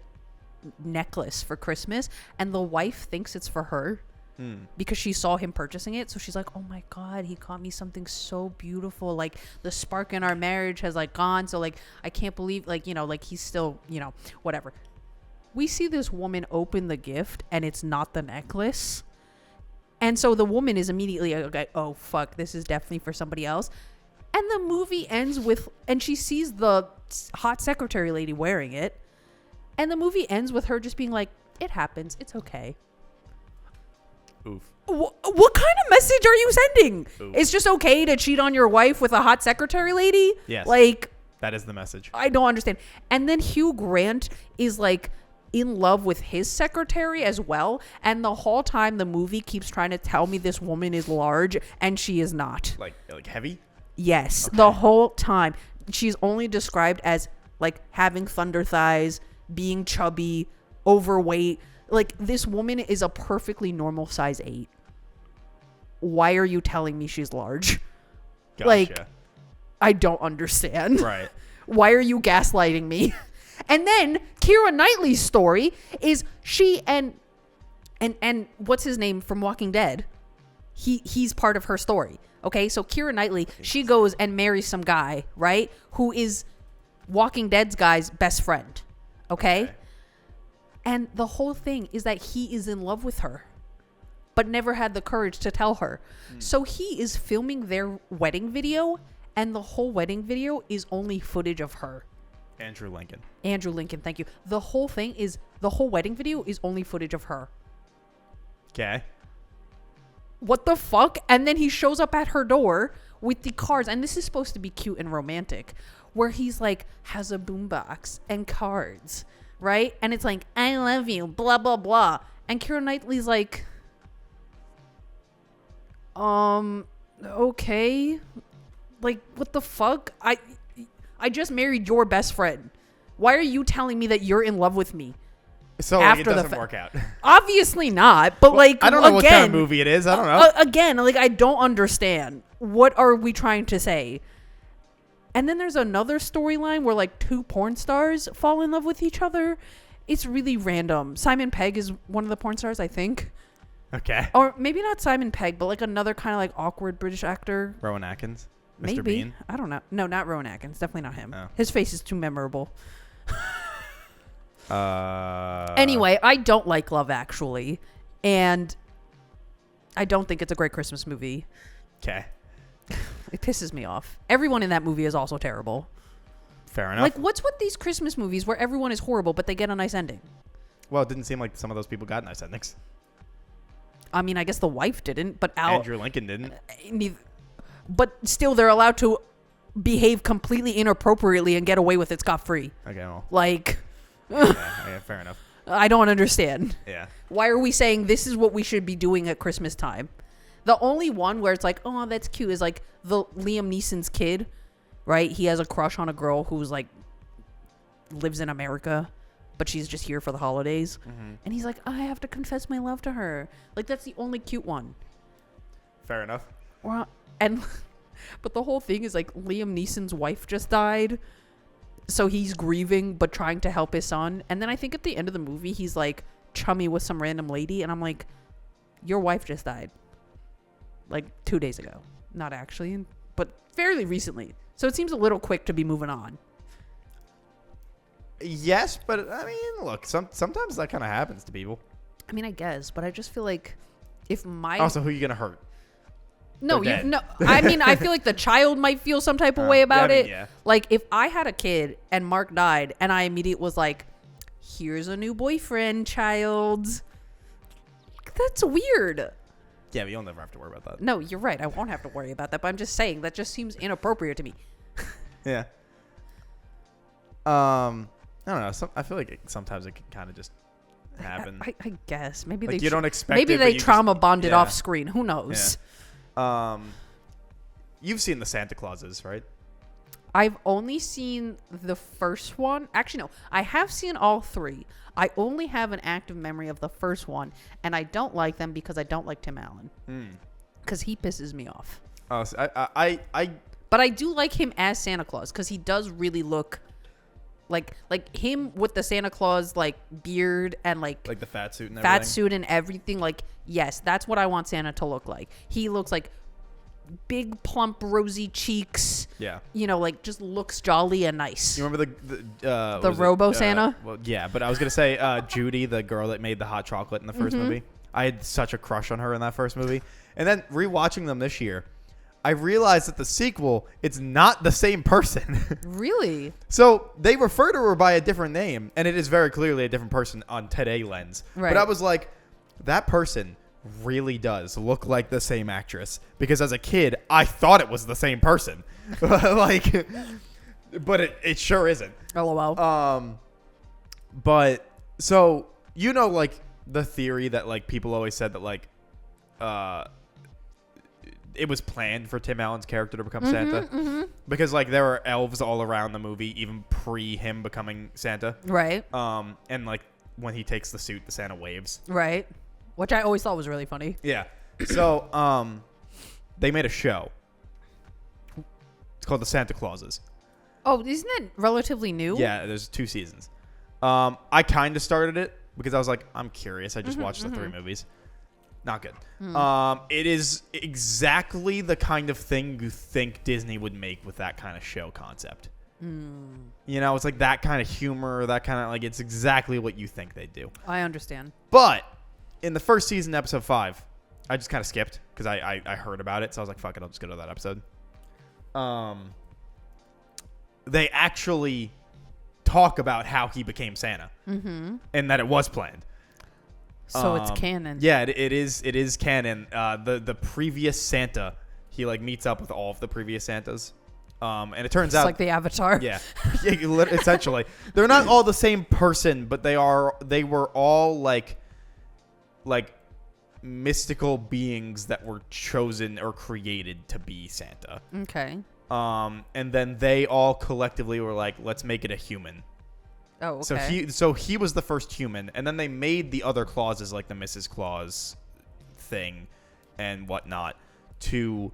necklace for Christmas, and the wife thinks it's for her because she saw him purchasing it. So she's like, oh my god, he got me something so beautiful, like the spark in our marriage has like gone, so like I can't believe, like, you know, like he's still, you know, whatever. We see this woman open the gift and it's not the necklace, and so the woman is immediately like, oh fuck, this is definitely for somebody else. And the movie ends with, and she sees the hot secretary lady wearing it, and the movie ends with her just being like, it happens, it's okay. Oof. What kind of message are you sending? Oof. It's just okay to cheat on your wife with a hot secretary lady? Yes. Like, That is the message. I don't understand. And then Hugh Grant is like in love with his secretary as well. And the whole time the movie keeps trying to tell me this woman is large and she is not. Like heavy? Yes, Okay. the whole time. She's only described as like having thunder thighs, being chubby, overweight. Like this woman is a perfectly normal size 8. Why are you telling me she's large? Gotcha. Like, I don't understand. Right. Why are you gaslighting me? And then Keira Knightley's story is she and what's his name from Walking Dead? He's part of her story. Okay, so Keira Knightley, she goes and marries some guy, right? Who is Walking Dead's guy's best friend. Okay? And the whole thing is that he is in love with her, but never had the courage to tell her. So he is filming their wedding video, and the whole wedding video is only footage of her. Andrew Lincoln. Andrew Lincoln, thank you. The whole wedding video is only footage of her. Okay. What the fuck? And then he shows up at her door with the cards, and this is supposed to be cute and romantic, where he's like, has a boombox and cards, right? And it's like, I love you, blah, blah, blah. And Keira Knightley's like, okay. Like, what the fuck? I just married your best friend. Why are you telling me that you're in love with me? So After it the doesn't fa- work out. Obviously not, but like, I don't know again, what kind of movie it is. I don't know. Again, like, I don't understand. What are we trying to say? And then there's another storyline where like 2 porn stars fall in love with each other. It's really random. Simon Pegg is one of the porn stars, I think. Okay. Or maybe not Simon Pegg, but like another kind of like awkward British actor. Rowan Atkins. Mr. Maybe. Bean. I don't know. No, not Rowan Atkins. Definitely not him. Oh. His face is too memorable. Uh. Anyway, I don't like Love Actually. And I don't think it's a great Christmas movie. Okay. It pisses me off. Everyone in that movie is also terrible. Fair enough. Like, what's with these Christmas movies where everyone is horrible, but they get a nice ending? Well, it didn't seem like some of those people got nice endings. I mean, I guess the wife didn't, but Andrew Lincoln didn't. But still, they're allowed to behave completely inappropriately and get away with it scot-free. Okay, well. Like, Yeah, fair enough. I don't understand. Yeah. Why are we saying this is what we should be doing at Christmas time? The only one where it's like, oh, that's cute is like the Liam Neeson's kid, right? He has a crush on a girl who's like lives in America, but she's just here for the holidays. Mm-hmm. And he's like, I have to confess my love to her. Like, that's the only cute one. Fair enough. But the whole thing is like Liam Neeson's wife just died. So he's grieving, but trying to help his son. And then I think at the end of the movie, he's like chummy with some random lady. And I'm like, your wife just died. Like 2 days ago. Not actually, but fairly recently. So it seems a little quick to be moving on. Yes, but I mean, look, sometimes that kind of happens to people. I mean, I guess, but I just feel like if my... Also, who are you going to hurt? No, They're dead. no. I mean, I feel like the child might feel some type of way about yeah, I mean, it. yeah. Like, if I had a kid and Mark died and I immediately was like, here's a new boyfriend, child. That's weird. Yeah, but you'll never have to worry about that. No, you're right. I won't have to worry about that. But I'm just saying that just seems inappropriate to me. Yeah. I don't know. I feel like sometimes it can kind of just happen. I guess. Maybe Like, they you don't expect maybe it, but they you just- trauma bonded yeah. off screen. Who knows? You've seen the Santa Clauses, right? I've only seen the first one. Actually, no. I have seen all 3. I only have an active memory of the first one, and I don't like them because I don't like Tim Allen. Because he pisses me off. Oh, so I But I do like him as Santa Claus because he does really look like him with the Santa Claus like beard and like like the fat suit and everything. fat suit and everything. Like, yes, that's what I want Santa to look like. He looks like big, plump, rosy cheeks. Yeah. You know, like just looks jolly and nice. You remember The Robo Santa? Well, yeah, but I was gonna say Judy, the girl that made the hot chocolate in the 1st movie. I had such a crush on her in that first movie, and then rewatching them this year, I realized that the sequel, it's not the same person. Really? So they refer to her by a different name, and it is very clearly a different person on Today Lens. Right. But I was like, that person really does look like the same actress, because as a kid, I thought it was the same person. Like, but it sure isn't. LOL. But So like the theory that like people always said that like it was planned for Tim Allen's character to become Santa because like there are elves all around the movie even pre him becoming Santa. Right. And like when he takes the suit, the Santa waves. Right. Which I always thought was really funny. Yeah. So they made a show. It's called The Santa Clauses. Oh, isn't it relatively new? Yeah, there's 2 seasons. I kind of started it because I was like, I'm curious. I just watched the 3 movies. Not good. It is exactly the kind of thing you think Disney would make with that kind of show concept. You know, it's like that kind of humor, that kind of like, it's exactly what you think they'd do. I understand. But in the first season, episode 5, I just kind of skipped because I heard about it. So I was like, fuck it, I'll just go to that episode. They actually talk about how he became Santa and that it was planned. So it's canon. Yeah, it is canon. The previous Santa, he like meets up with all of the previous Santas. And it turns out It's like the Avatar. Yeah, essentially. They're not all the same person, but they were all like mystical beings that were chosen or created to be Santa. Okay. And then they all collectively were like, let's make it a human. Oh, okay. So he was the first human, and then they made the other clauses like the Mrs. Claus thing and whatnot to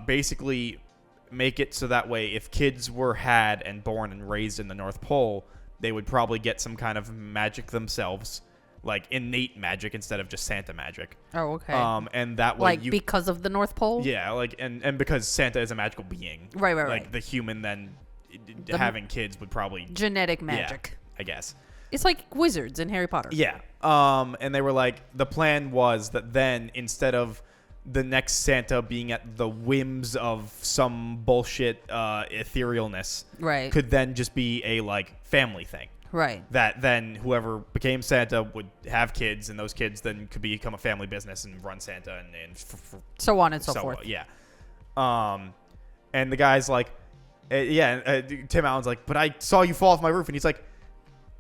basically make it so that way if kids were had and born and raised in the North Pole, they would probably get some kind of magic themselves, like innate magic instead of just Santa magic. Oh, okay. And that way like because of the North Pole? Yeah, like and because Santa is a magical being. Right. Like the human then having kids would probably genetic magic. Yeah, I guess. It's like wizards in Harry Potter. Yeah. And they were like, the plan was that then instead of the next Santa being at the whims of some bullshit etherealness, right, could then just be a like family thing. Right. That then whoever became Santa would have kids, and those kids then could become a family business and run Santa and so on and so forth. Yeah. And the guy's like, Tim Allen's like, but I saw you fall off my roof, and he's like,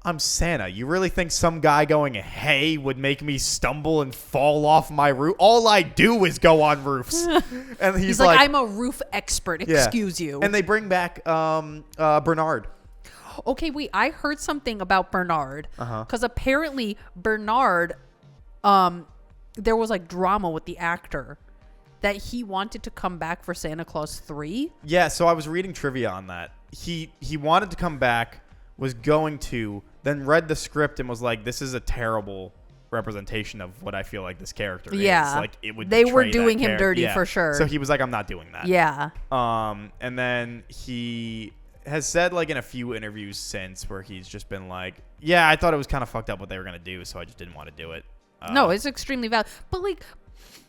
I'm Santa. You really think some guy going, hey, would make me stumble and fall off my roof? All I do is go on roofs. And he's like, I'm a roof expert. Excuse you. And they bring back Bernard. Okay, wait. I heard something about Bernard. Uh-huh. Because apparently Bernard, there was like drama with the actor that he wanted to come back for Santa Claus 3. Yeah, so I was reading trivia on that. He wanted to come back, was going to, then read the script and was like, this is a terrible representation of what I feel like this character is. Like, it would they were betray doing that him dirty for sure. So he was like, I'm not doing that. Yeah. And then he has said like in a few interviews since where he's just been like, yeah, I thought it was kind of fucked up what they were going to do, so I just didn't want to do it. No, it's extremely valid. But like,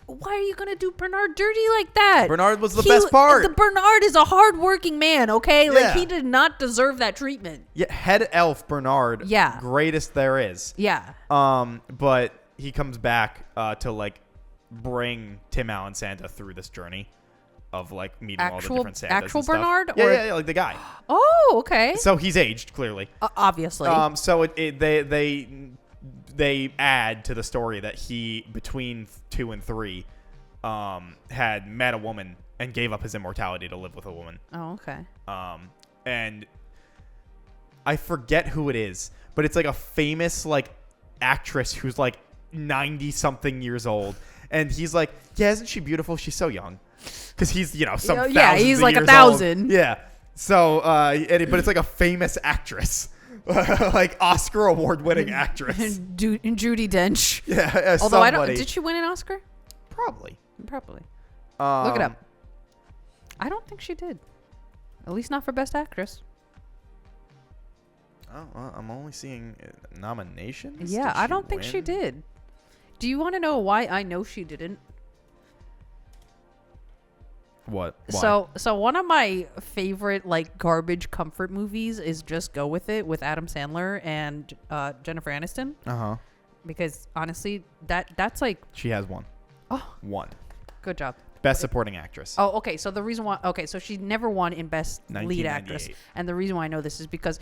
why are you going to do Bernard dirty like that? Bernard was the best part. The Bernard is a hardworking man, okay? Like, Yeah. he did not deserve that treatment. Yeah, head elf Bernard. Yeah. Greatest there is. Yeah. But he comes back to like bring Tim Allen Santa through this journey of like meeting all the different Santas. Actual and stuff. Bernard? Yeah, like the guy. Oh, okay. So he's aged clearly. Obviously. So they add to the story that he between 2 and 3 had met a woman and gave up his immortality to live with a woman. Oh, okay. And I forget who it is, but it's like a famous like actress who's like 90 something years old, and he's like, yeah, isn't she beautiful? She's so young, because he's some thousands he's of like years 1,000. old. Yeah. So but it's like a famous actress. Like Oscar award winning actress. Judi Dench. Yeah. Although somebody. did she win an Oscar? Probably. Look it up. I don't think she did. At least not for Best Actress. Oh, well, I'm only seeing nominations. Yeah, I don't think she did. Do you want to know why I know she didn't? What? Why? So one of my favorite like garbage comfort movies is Just Go With It with Adam Sandler and Jennifer Aniston. Uh-huh. Because honestly, that's like, She has one. oh, One. good job. Best Supporting Actress. Oh, okay. So the reason why, okay, so she never won in Best Lead Actress, 1998. and the reason why I know this is because,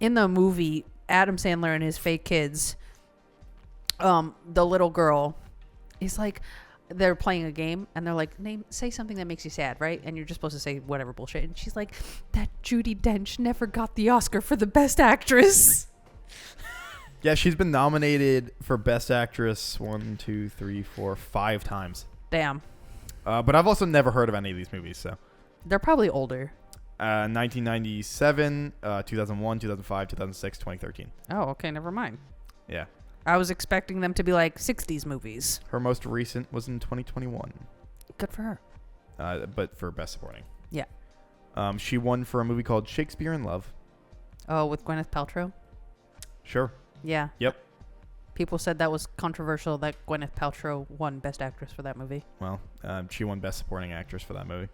in the movie Adam Sandler and his fake kids, the little girl is like, they're playing a game and they're like, say something that makes you sad, right? And you're just supposed to say whatever bullshit, and she's like, that Judi Dench never got the Oscar for the Best Actress. Yeah, she's been nominated for Best Actress 5 times. Damn, But I've also never heard of any of these movies. So, they're probably older. 1997, 2001, 2005, 2006, 2013. Oh, okay, never mind. Yeah. I was expecting them to be like 60s movies. Her most recent was in 2021. Good for her. But for Best Supporting. Yeah. She won for a movie called Shakespeare in Love. Oh, with Gwyneth Paltrow? Sure. Yeah. Yep. People said that was controversial that Gwyneth Paltrow won Best Actress for that movie. Well, she won Best Supporting Actress for that movie.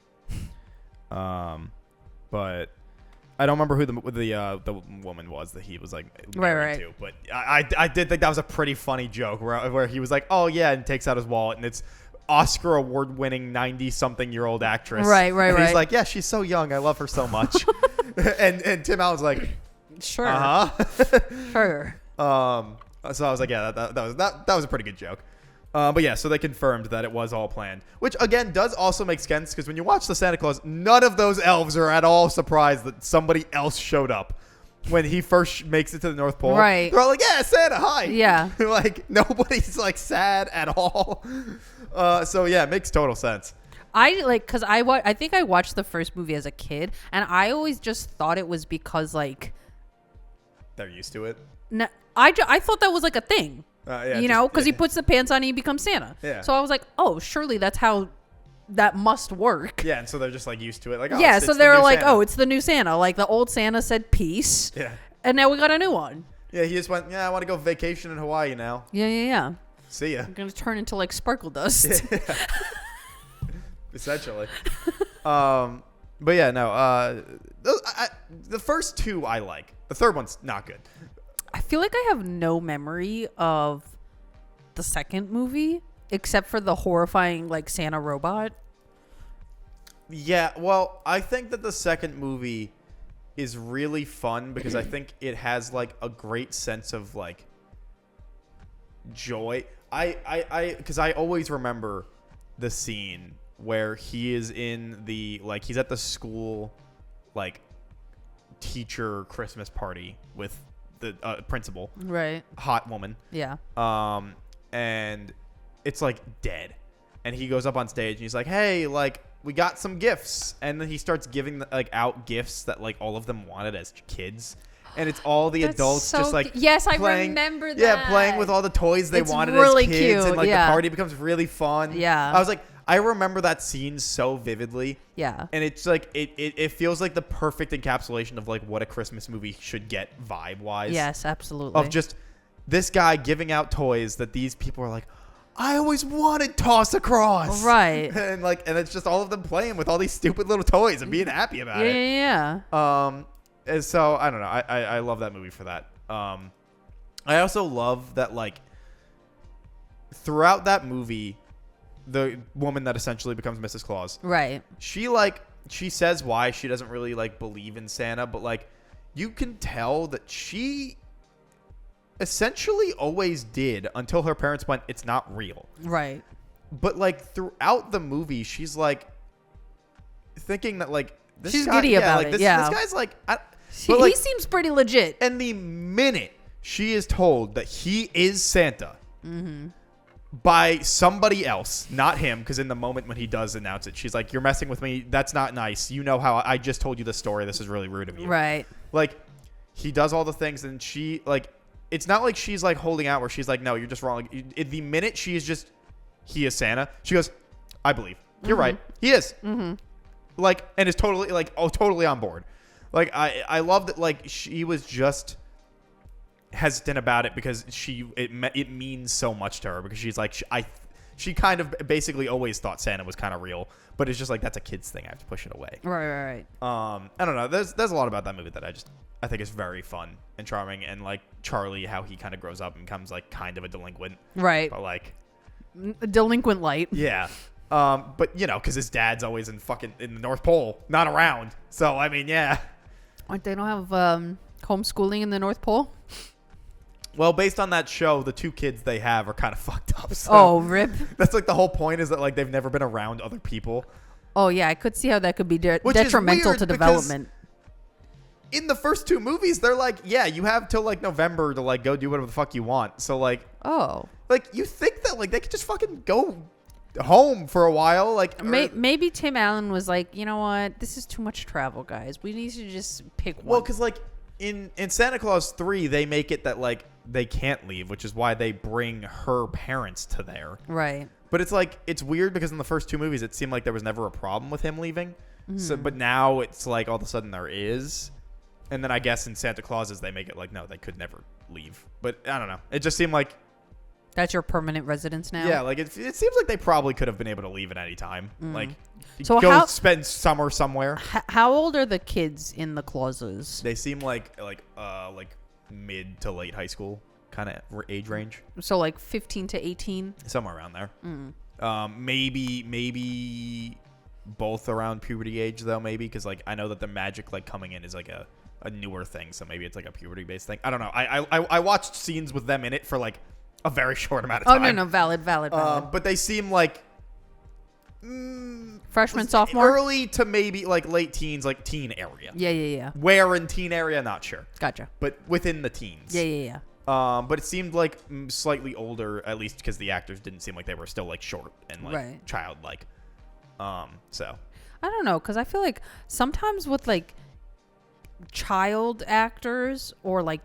But I don't remember who the woman was that he was like married to. But I did think that was a pretty funny joke where he was like, oh yeah, and takes out his wallet and it's Oscar award-winning 90-something-year-old actress. Right. And he's like, yeah, she's so young. I love her so much. and Tim Allen's like, sure. Sure. So I was like, yeah, that was a pretty good joke. But yeah, so they confirmed that it was all planned, which again does also make sense because when you watch the Santa Claus, none of those elves are at all surprised that somebody else showed up when he first makes it to the North Pole. Right. They're all like, yeah, Santa, hi. Yeah. Like nobody's like sad at all. So yeah, it makes total sense. Because I think I watched the first movie as a kid, and I always just thought it was because like They're used to it. I thought that was like a thing. Yeah, because he puts the pants on and he becomes Santa. Yeah. So I was like, oh, surely that's how that must work. Yeah, and so they're just like used to it. Like, oh, yeah, it's so the they were new like, Santa. oh, it's the new Santa. Like the old Santa said peace. Yeah. And now we got a new one. Yeah, he just went, yeah, I want to go vacation in Hawaii now. Yeah. See ya. I'm going to turn into like sparkle dust. Essentially. But yeah, no. The first two I like. The third one's not good. I feel like I have no memory of the second movie except for the horrifying like Santa robot. Yeah, well, I think that the second movie is really fun because I think it has like a great sense of like joy. Because I always remember the scene where he is in the like he's at the school like teacher Christmas party with the principal, Right. hot woman. Yeah. And it's like dead, and he goes up on stage and he's like, hey, like we got some gifts, and then he starts giving like out gifts that like all of them wanted as kids, and it's all the That's adults so just like yes, I playing, remember that. yeah, playing with all the toys they It's wanted really as kids, cute, and like yeah. the party becomes really fun. Yeah. I was like, I remember that scene so vividly. Yeah. And it's like it feels like the perfect encapsulation of like what a Christmas movie should get vibe wise. Yes, absolutely. Of just this guy giving out toys that these people are like, I always wanted Toss Across. Right. And it's just all of them playing with all these stupid little toys and being happy about it. Yeah. And so I don't know. I love that movie for that. I also love that like throughout that movie, the woman that essentially becomes Mrs. Claus, Right. she says why she doesn't really like believe in Santa, but like you can tell that she essentially always did until her parents went, it's not real. Right. But like throughout the movie, she's like thinking that like this She's guy, giddy about like, it, this, yeah. this guy's like, He seems pretty legit. and the minute she is told that he is Santa by somebody else, not him, because in the moment when he does announce it, she's like, you're messing with me. That's not nice. You know how I just told you the story. This is really rude of you. Right. Like, he does all the things, and she, like, it's not like she's, like, holding out where she's like, no, you're just wrong. Like, the minute she is just, he is Santa, she goes, I believe. You're right. He is. Like, and is totally, like, totally on board. Like, I love that, like, she was just hesitant about it because it means so much to her because she's like, she kind of basically always thought Santa was kind of real, but it's just like, that's a kid's thing. I have to push it away. Right. I don't know. There's a lot about that movie that I think is very fun and charming, and like Charlie, how he kind of grows up and becomes like kind of a delinquent, Right. but like Delinquent light. yeah. But because his dad's always in the North Pole, not around. So I mean, yeah. They don't have homeschooling in the North Pole. Well, based on that show, the 2 kids they have are kind of fucked up. So Oh, rip. that's like the whole point is that like they've never been around other people. Oh yeah, I could see how that could be Which is detrimental weird to because development. In the first 2 movies, they're like, yeah, you have till like November to like go do whatever the fuck you want. So like you think that like they could just fucking go home for a while, like Maybe Tim Allen was like, you know what, this is too much travel, guys. We need to just pick one. Well, because like in Santa Claus 3, they make it that like they can't leave, which is why they bring her parents to there. Right. But it's like it's weird because in the first 2 movies, it seemed like there was never a problem with him leaving. So, but now it's like all of a sudden there is. And then I guess in Santa Clauses they make it like no, they could never leave. But I don't know. It just seemed like that's your permanent residence now. yeah, like it seems like they probably could have been able to leave at any time. Like So go how- spend summer somewhere. How old are the kids in the clauses? They seem like mid to late high school kind of age range, So like 15 to 18. somewhere around there. Maybe both around puberty age though. Maybe because like I know that the magic like coming in is like a newer thing, so maybe it's like a puberty based thing. I don't know. I watched scenes with them in it for like a very short amount of time. Oh no, valid. But they seem like Freshman, sophomore. early to maybe like late teens, like teen area. Yeah. Where in teen area, not sure. Gotcha. But within the teens. Yeah. But it seemed like slightly older, at least because the actors didn't seem like they were still like short and like Right. childlike. So I don't know, because I feel like sometimes with like child actors or like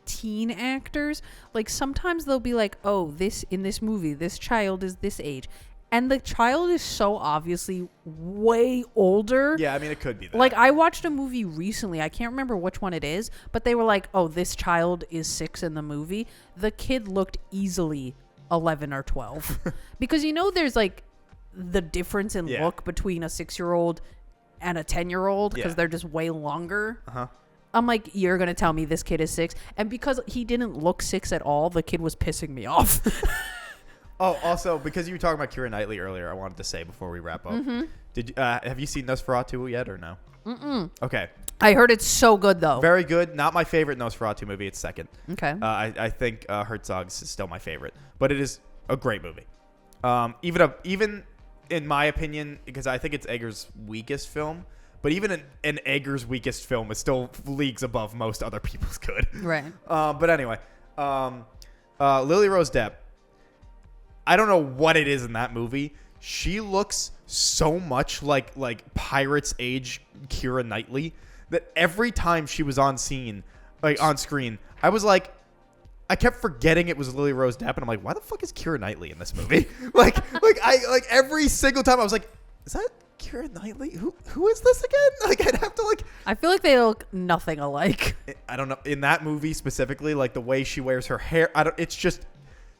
teen actors, like sometimes they'll be like, oh, this in this movie, this child is this age. And the child is so obviously way older. yeah, I mean it could be that. Like I watched a movie recently. I can't remember which one it is, but they were like, "Oh, this child is 6 in the movie." The kid looked easily 11 or 12. Because there's like the difference in Yeah. look between a 6-year-old and a 10-year-old because Yeah. they're just way longer. Uh-huh. I'm like, "You're going to tell me this kid is 6?" And because he didn't look 6 at all, the kid was pissing me off. Oh, also because you were talking about Keira Knightley earlier, I wanted to say before we wrap up. Did have you seen Nosferatu yet or no? Okay. I heard it's so good though. Very good. Not my favorite Nosferatu movie. It's second. Okay. I think Herzog's is still my favorite, but it is a great movie. Even in my opinion, because I think it's Eggers' weakest film, but even an Eggers' weakest film is still leagues above most other people's good. Right. But anyway, Lily Rose Depp. I don't know what it is in that movie. She looks so much like Pirates age Keira Knightley that every time she was on screen, I was like, I kept forgetting it was Lily Rose Depp, and I'm like, why the fuck is Keira Knightley in this movie? like every single time I was like, is that Keira Knightley? Who is this again? Like I'd have to like. I feel like they look nothing alike. I don't know. In that movie specifically, like the way she wears her hair, it's just.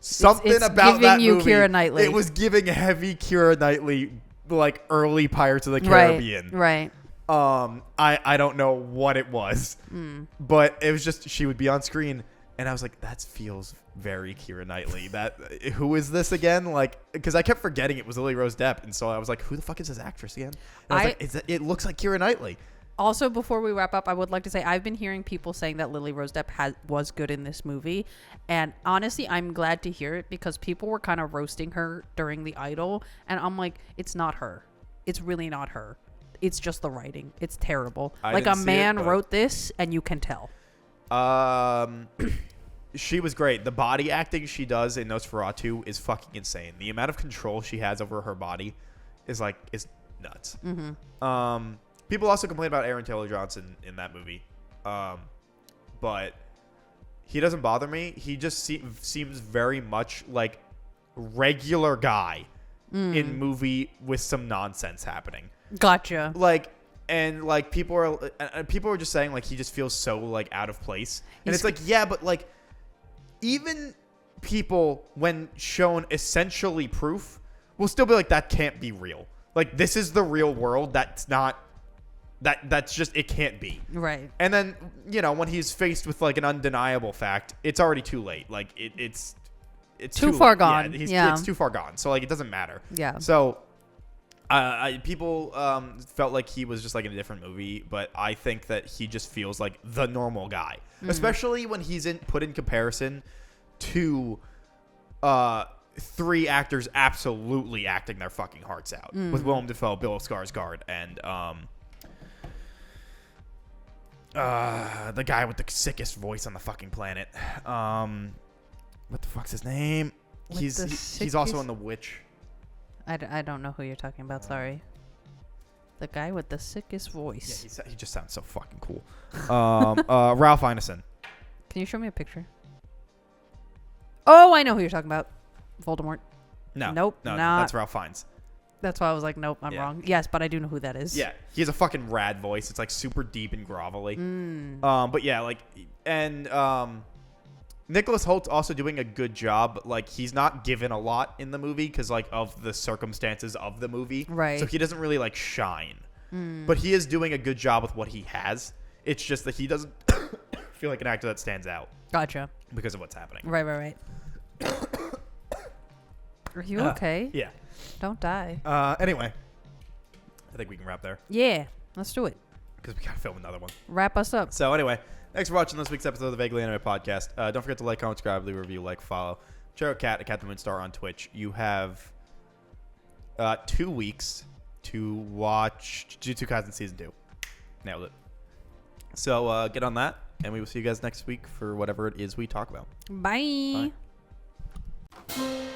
Something it's about giving that you movie. Keira Knightley. It was giving heavy Keira Knightley, like early Pirates of the Caribbean. Right. I don't know what it was, but it was just she would be on screen, and I was like, that feels very Keira Knightley. Who is this again? Like, because I kept forgetting it was Lily Rose Depp, and so I was like, who the fuck is this actress again? And I was like, it looks like Keira Knightley. Also, before we wrap up, I would like to say I've been hearing people saying that Lily Rose Depp was good in this movie. And honestly, I'm glad to hear it because people were kind of roasting her during The Idol. And I'm like, it's not her. It's really not her. It's just the writing. It's terrible. Like a man wrote this and you can tell. She was great. The body acting she does in Nosferatu is fucking insane. The amount of control she has over her body is nuts. Mm-hmm. People also complain about Aaron Taylor Johnson in that movie, but he doesn't bother me. He just seems very much like regular guy in movie with some nonsense happening. Gotcha. People are just saying like he just feels so like out of place, and it's like yeah, but like even people when shown essentially proof will still be like that can't be real. Like this is the real world. That's not. That's just it can't be. Right. And then, when he's faced with like an undeniable fact, it's already too late. Like it's too far gone. Yeah, it's too far gone. So like it doesn't matter. Yeah. So People felt like he was just like in a different movie, but I think that he just feels like the normal guy, especially when he's put in comparison to 3 actors absolutely acting their fucking hearts out with Willem Dafoe, Bill Skarsgård, and the guy with the sickest voice on the fucking planet. What the fuck's his name? He's also in The Witch. I don't know who you're talking about. Sorry. The guy with the sickest voice. Yeah, he just sounds so fucking cool. Ralph Ineson. Can you show me a picture? Oh, I know who you're talking about. Voldemort. No. Nope. No, not. that's Ralph Fiennes. That's why I was like, nope, I'm wrong. Yes, but I do know who that is. Yeah, he has a fucking rad voice. It's like super deep and grovelly. But yeah, like, and Nicholas Holt's also doing a good job. Like, he's not given a lot in the movie because like of the circumstances of the movie. Right. So he doesn't really like shine. But he is doing a good job with what he has. It's just that he doesn't feel like an actor that stands out Gotcha. because of what's happening. Right. Are you okay? Yeah. Don't die. Anyway, I think we can wrap there Yeah, let's do it. because we gotta film another one. Wrap us up. So anyway, thanks for watching this week's episode of the Vaguely Anime Podcast. Don't forget to like, comment, subscribe, leave a review, follow. Check out Cat at Captain Moonstar on Twitch. You have 2 weeks to watch Jujutsu Kaisen Season 2. Nailed it. So get on that, and we will see you guys next week for whatever it is we talk about. Bye. Bye.